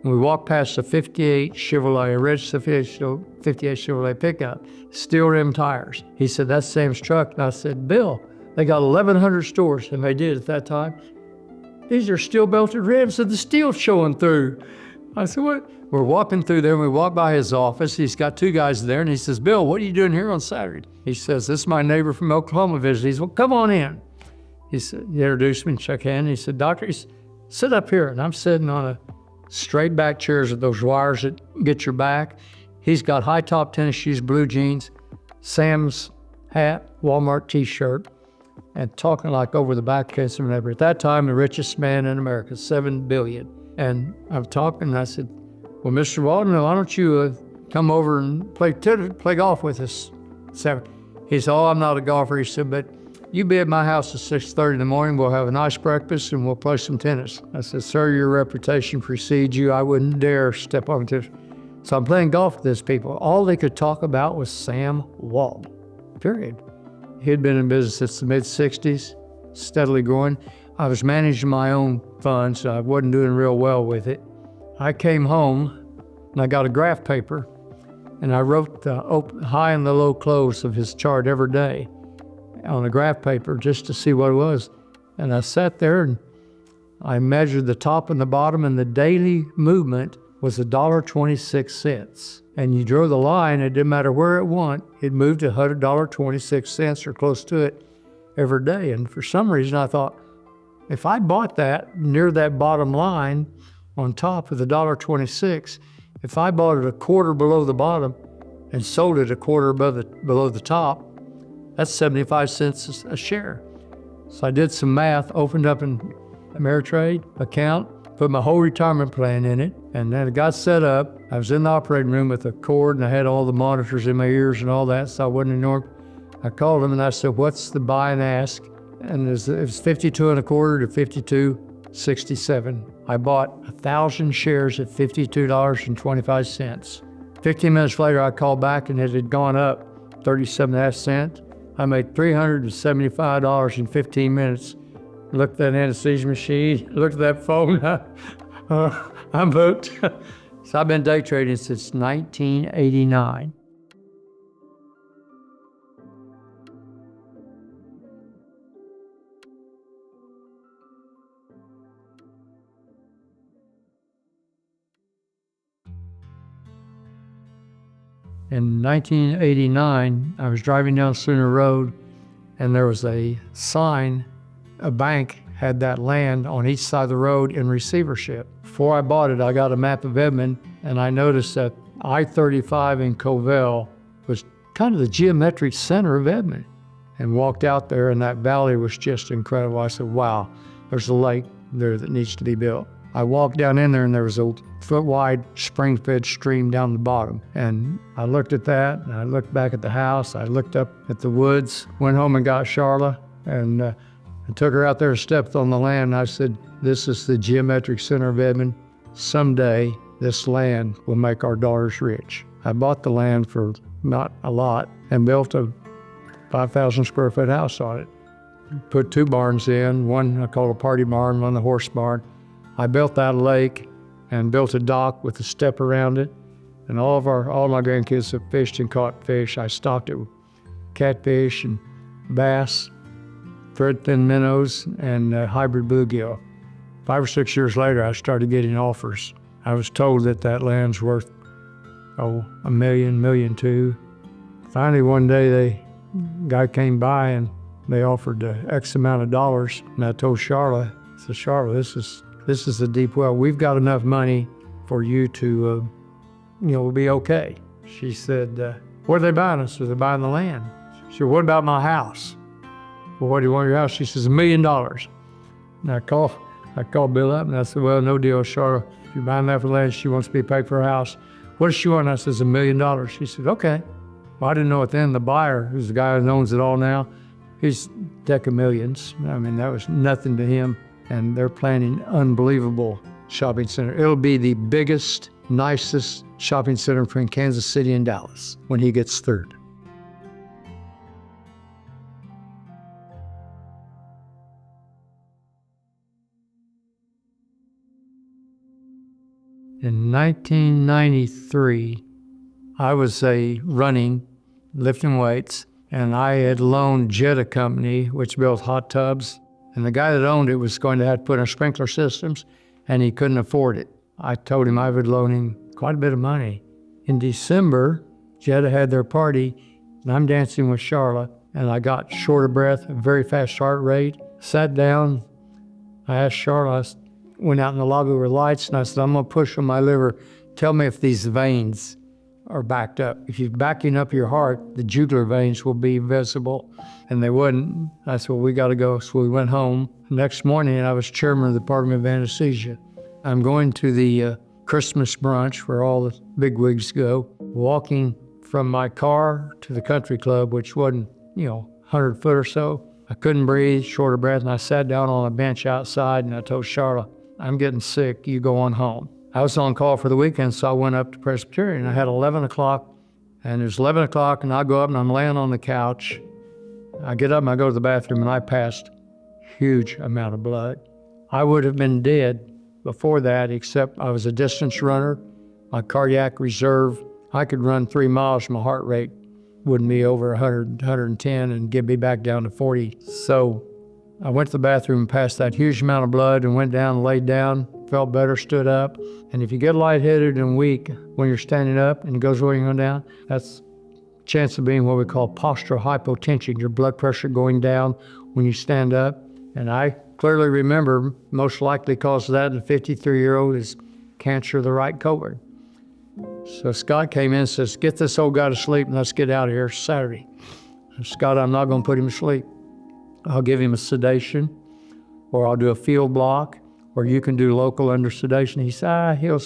And we walked past a 58 Chevrolet, a red 58 Chevrolet pickup, steel rim tires. He said, that's Sam's truck. And I said, Bill, they got 1,100 stores, and they did at that time. These are steel belted rims, and the steel's showing through. I said, what? We're walking through there, and we walk by his office. He's got 2 guys there, and he says, Bill, what are you doing here on Saturday? He says, this is my neighbor from Oklahoma visiting. He said, well, come on in. He said, he introduced me and shook hands. He said, Doctor, sit up here. And I'm sitting on a straight back chairs with those wires that get your back. He's got high top tennis shoes, blue jeans, Sam's hat, Walmart t-shirt, and talking like over the back case of neighbor. At that time, the richest man in America, $7 billion. And I'm talking, and I said, well, Mr. Walton, why don't you come over and play golf with us? He said, oh, I'm not a golfer. He said, but you be at my house at 6:30 in the morning. We'll have a nice breakfast and we'll play some tennis. I said, sir, your reputation precedes you. I wouldn't dare step on this. So I'm playing golf with these people. All they could talk about was Sam Walton, period. He had been in business since the mid-'60s, steadily growing. I was managing my own funds, so I wasn't doing real well with it. I came home and I got a graph paper and I wrote the high and the low close of his chart every day on a graph paper just to see what it was. And I sat there and I measured the top and the bottom, and the daily movement was $1.26. And you drew the line, it didn't matter where it went, it moved to $1.26 or close to it every day. And for some reason I thought, if I bought that near that bottom line on top of the $1.26, if I bought it a quarter below the bottom and sold it a quarter below the top, that's 75 cents a share. So I did some math, opened up an Ameritrade account, put my whole retirement plan in it, and then it got set up. I was in the operating room with a cord, and I had all the monitors in my ears and all that, so I wasn't ignoring. I called him and I said, what's the buy and ask? And it was 52 and a quarter to 52.67. I bought 1,000 shares at $52.25. 15 minutes later, I called back and it had gone up 37.5 cents. I made $375 in 15 minutes. Looked at that anesthesia machine, looked at that phone, I'm booked. So I've been day trading since 1989. In 1989, I was driving down Sooner Road, and there was a sign. A bank had that land on each side of the road in receivership. Before I bought it, I got a map of Edmond, and I noticed that I-35 in Covell was kind of the geometric center of Edmond. And walked out there, and that valley was just incredible. I said, wow, there's a lake there that needs to be built. I walked down in there, and there was a foot-wide spring-fed stream down the bottom. And I looked at that, and I looked back at the house. I looked up at the woods, went home and got Charla, and I took her out there and stepped on the land. And I said, this is the geometric center of Edmond. Someday, this land will make our daughters rich. I bought the land for not a lot and built a 5,000 square foot house on it. Put 2 barns in, one I call a party barn, one a horse barn. I built that lake and built a dock with a step around it. And all my grandkids have fished and caught fish. I stocked it with catfish and bass, threadfin minnows, and hybrid bluegill. 5 or 6 years later, I started getting offers. I was told that that land's worth, $1 million, $1.2 million. Finally, one day, guy came by and they offered X amount of dollars. And I told Charla, I said, Charla, this is a deep well. We've got enough money for you to, be okay. She said, what are they buying us? They're buying the land. She said, what about my house? Well, what do you want your house? She says, $1 million. And I called Bill up and I said, well, no deal, Charla. If you're buying that for land, she wants to be paid for her house. What does she want? I says, $1 million. She said, okay. Well, I didn't know at the end the buyer, who's the guy who owns it all now, he's deck of millions. I mean, that was nothing to him. And they're planning unbelievable shopping center. It'll be the biggest, nicest shopping center between Kansas City and Dallas when he gets third. In 1993, I was lifting weights, and I had loaned Jetta Company, which built hot tubs, and the guy that owned it was going to have to put in sprinkler systems, and he couldn't afford it. I told him I would loan him quite a bit of money. In December, Jetta had their party, and I'm dancing with Charla, and I got short of breath, a very fast heart rate, sat down. I asked Charla, I went out in the lobby with lights, and I said, I'm gonna push on my liver. Tell me if these veins are backed up. If you're backing up your heart, the jugular veins will be visible, and they wouldn't. I said, well, we gotta go. So we went home. Next morning, I was chairman of the Department of Anesthesia. I'm going to the Christmas brunch where all the bigwigs go, walking from my car to the country club, which wasn't, 100 foot or so. I couldn't breathe, short of breath, and I sat down on a bench outside, and I told Charla, I'm getting sick, you go on home. I was on call for the weekend, so I went up to Presbyterian. I had 11 o'clock, and it was 11 o'clock, and I go up, and I'm laying on the couch. I get up, and I go to the bathroom, and I passed huge amount of blood. I would have been dead before that, except I was a distance runner. My cardiac reserve, I could run 3 miles, my heart rate wouldn't be over 100, 110, and get me back down to 40. So I went to the bathroom and passed that huge amount of blood and went down and laid down, felt better, stood up. And if you get lightheaded and weak when you're standing up and it goes where you're going down, that's chance of being what we call postural hypotension, your blood pressure going down when you stand up. And I clearly remember most likely cause of that in a 53-year-old is cancer of the right covert. So Scott came in and says, get this old guy to sleep and let's get out of here Saturday. And Scott, I'm not going to put him to sleep. I'll give him a sedation, or I'll do a field block, or you can do local under sedation. He said, he'll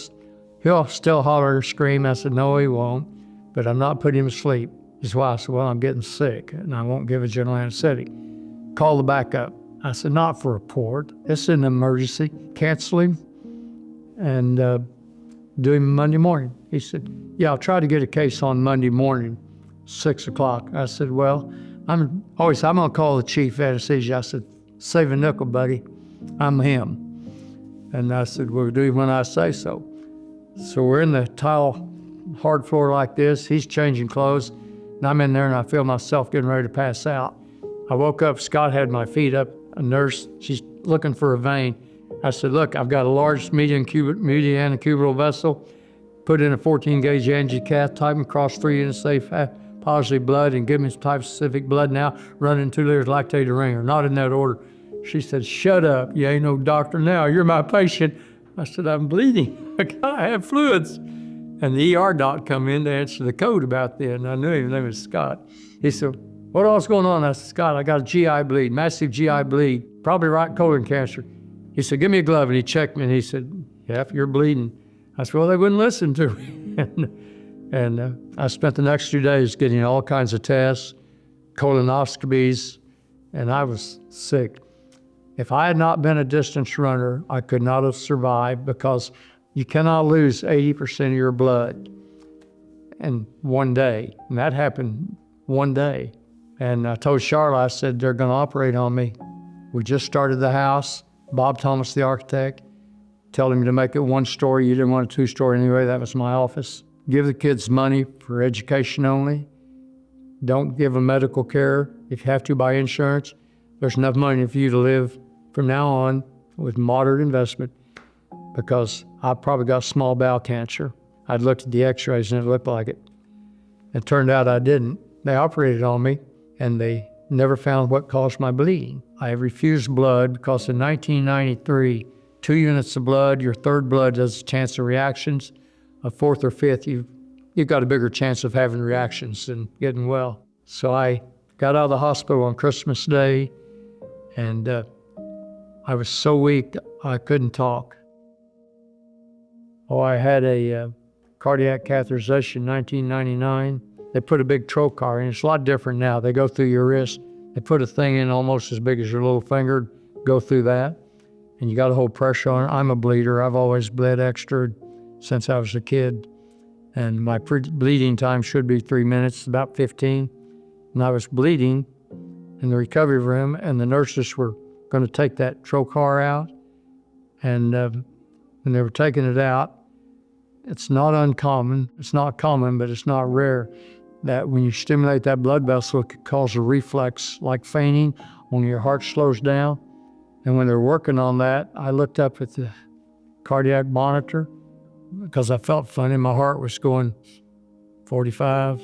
still holler and scream. I said, no, he won't, but I'm not putting him to sleep. His wife said, well, I'm getting sick, and I won't give a general anesthetic. Call the backup. I said, not for a port. This is an emergency. Cancel him and do him Monday morning. He said, yeah, I'll try to get a case on Monday morning, 6 o'clock. I said, well, I'm gonna call the chief anesthesia. I said, save a nickel, buddy. I'm him. And I said, we'll do it when I say so. So we're in the tile, hard floor like this. He's changing clothes. And I'm in there and I feel myself getting ready to pass out. I woke up, Scott had my feet up, a nurse, she's looking for a vein. I said, look, I've got a large median antecubital vessel, put in a 14 gauge angiocath, type across 3 units, safe, positive blood, and give me some type specific blood now, running 2 liters lactated ringer, not in that order. She said, shut up, you ain't no doctor now, you're my patient. I said, I'm bleeding, I have fluids. And the ER doc come in to answer the code about that, and I knew his name was Scott. He said, "What all's going on?" I said, "Scott, I got a GI bleed, massive GI bleed, probably right colon cancer." He said, "Give me a glove," and he checked me, and he said, "Yeah, you're bleeding." I said, "Well, they wouldn't listen to me." and I spent the next 2 days getting all kinds of tests, colonoscopies, and I was sick. If I had not been a distance runner, I could not have survived, because you cannot lose 80% of your blood in one day. And that happened one day. And I told Charlotte, I said, "They're going to operate on me." We just started the house. Bob Thomas, the architect, told him to make it 1 story. You didn't want a 2-story anyway. That was my office. Give the kids money for education only. Don't give them medical care. If you have to, buy insurance. There's enough money for you to live from now on with moderate investment, because I probably got small bowel cancer. I'd looked at the x-rays and it looked like it. It turned out I didn't. They operated on me and they never found what caused my bleeding. I refused blood because in 1993, 2 units of blood, your third blood has a chance of reactions. A fourth or fifth, you've got a bigger chance of having reactions than getting well. So I got out of the hospital on Christmas Day, and I was so weak I couldn't talk. Oh, I had a cardiac catheterization in 1999. They put a big trocar in. It's a lot different now. They go through your wrist. They put a thing in almost as big as your little finger, go through that, and you got to hold pressure on it. I'm a bleeder. I've always bled extra since I was a kid, and my bleeding time should be 3 minutes, about 15. And I was bleeding in the recovery room, and the nurses were going to take that trocar out, and when they were taking it out, it's not uncommon. It's not common, but it's not rare that when you stimulate that blood vessel, it could cause a reflex like fainting, only your heart slows down. And when they're working on that, I looked up at the cardiac monitor because I felt funny. My heart was going 45,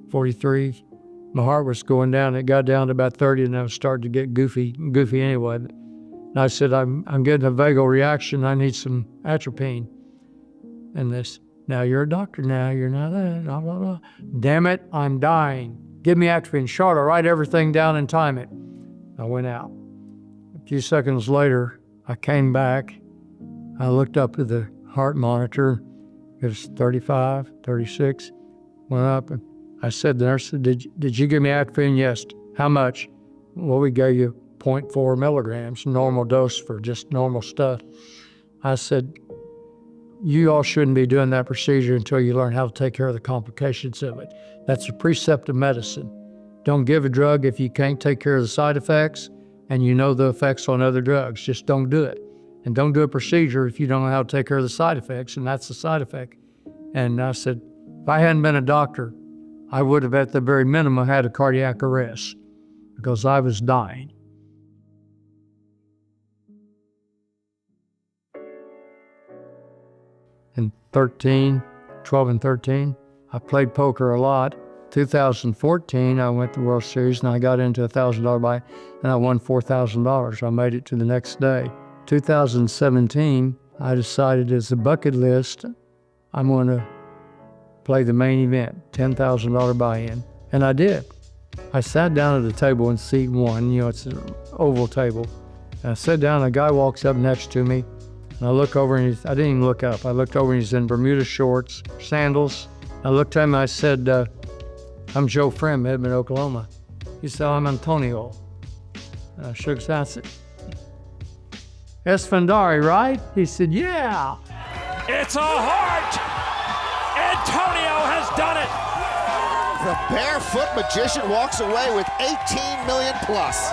43. My heart was going down. It got down to about 30, and I was starting to get goofy anyway. And I said, I'm getting a vagal reaction. I need some atropine. And this, "Now you're a doctor now. You're not that, blah, blah, blah." "Damn it, I'm dying. Give me atropine. Charlotte, write everything down and time it." I went out. A few seconds later, I came back. I looked up at the heart monitor. It was 35, 36. Went up, and I said to the nurse, did you give me atropine?" "Yes." "How much?" "Well, we gave you 0.4 milligrams, normal dose for just normal stuff." I said, "You all shouldn't be doing that procedure until you learn how to take care of the complications of it. That's a precept of medicine. Don't give a drug if you can't take care of the side effects and you know the effects on other drugs. Just don't do it. And don't do a procedure if you don't know how to take care of the side effects, and that's the side effect." And I said, if I hadn't been a doctor, I would have at the very minimum had a cardiac arrest because I was dying. In 12 and 13, I played poker a lot. 2014, I went to the World Series and I got into a $1,000 buy and I won $4,000. I made it to the next day. 2017, I decided as a bucket list, I'm going to play the main event, $10,000 buy-in. And I did. I sat down at the table in seat 1, it's an oval table. And I sat down, a guy walks up next to me, and I look over and I didn't even look up. I looked over and he's in Bermuda shorts, sandals. I looked at him and I said, "I'm Joe Freund, Edmond, Oklahoma." He said, "I'm Antonio." And I shook his hand. I said, "Esfandari, right?" He said, "Yeah." It's a heart! Antonio has done it! The barefoot magician walks away with 18 million plus.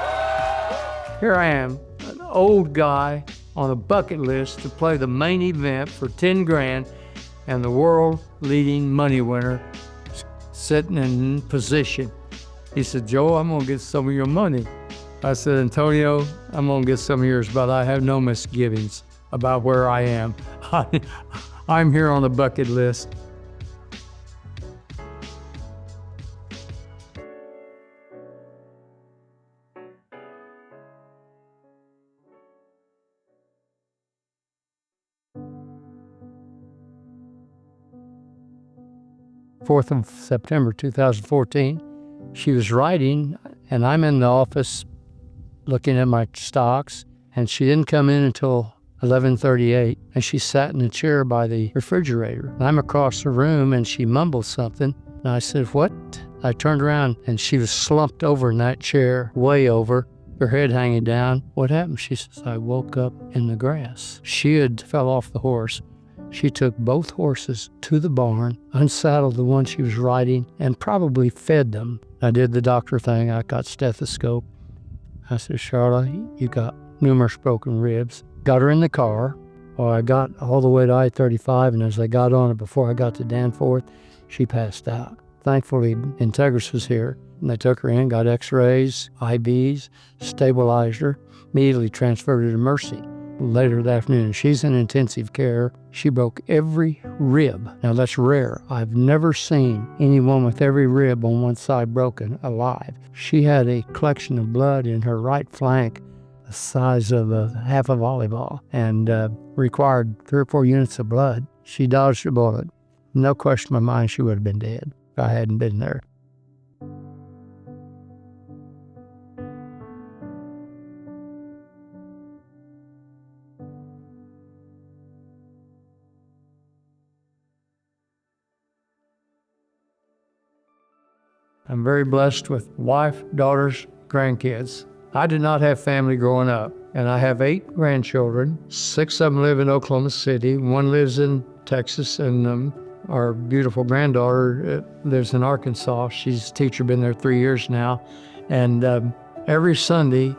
Here I am, an old guy on a bucket list to play the main event for 10 grand and the world leading money winner sitting in position. He said, "Joe, I'm gonna get some of your money." I said, "Antonio, I'm gonna get some of yours, but I have no misgivings about where I am. I'm here on the bucket list." 4th of September 2014. She was writing, and I'm in the office looking at my stocks, and she didn't come in until 11:38, and she sat in a chair by the refrigerator. And I'm across the room, and she mumbled something, and I said, "What?" I turned around, and she was slumped over in that chair, way over, her head hanging down. "What happened?" She says, "I woke up in the grass." She had fell off the horse. She took both horses to the barn, unsaddled the one she was riding, and probably fed them. I did the doctor thing. I got stethoscope. I said, "Charlotte, you got numerous broken ribs." Got her in the car. Well, I got all the way to I-35, and as I got on it before I got to Danforth, she passed out. Thankfully, Integris was here, and they took her in, got x-rays, IVs, stabilized her, immediately transferred her to Mercy. Later that afternoon, she's in intensive care. She broke every rib. Now, that's rare. I've never seen anyone with every rib on one side broken alive. She had a collection of blood in her right flank the size of half a volleyball, and required 3 or 4 units of blood. She dodged a bullet. No question in my mind she would have been dead if I hadn't been there. I'm very blessed with wife, daughters, grandkids. I did not have family growing up, and I have 8 grandchildren. 6 of them live in Oklahoma City. 1 lives in Texas, and our beautiful granddaughter lives in Arkansas. She's a teacher, been there 3 years now. And every Sunday,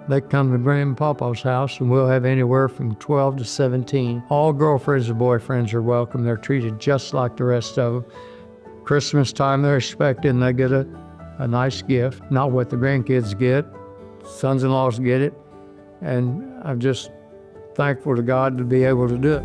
they come to Grandpapa's house, and we'll have anywhere from 12 to 17. All girlfriends and boyfriends are welcome. They're treated just like the rest of them. Christmas time, they're expecting they get a nice gift, not what the grandkids get. Sons-in-laws get it, and I'm just thankful to God to be able to do it.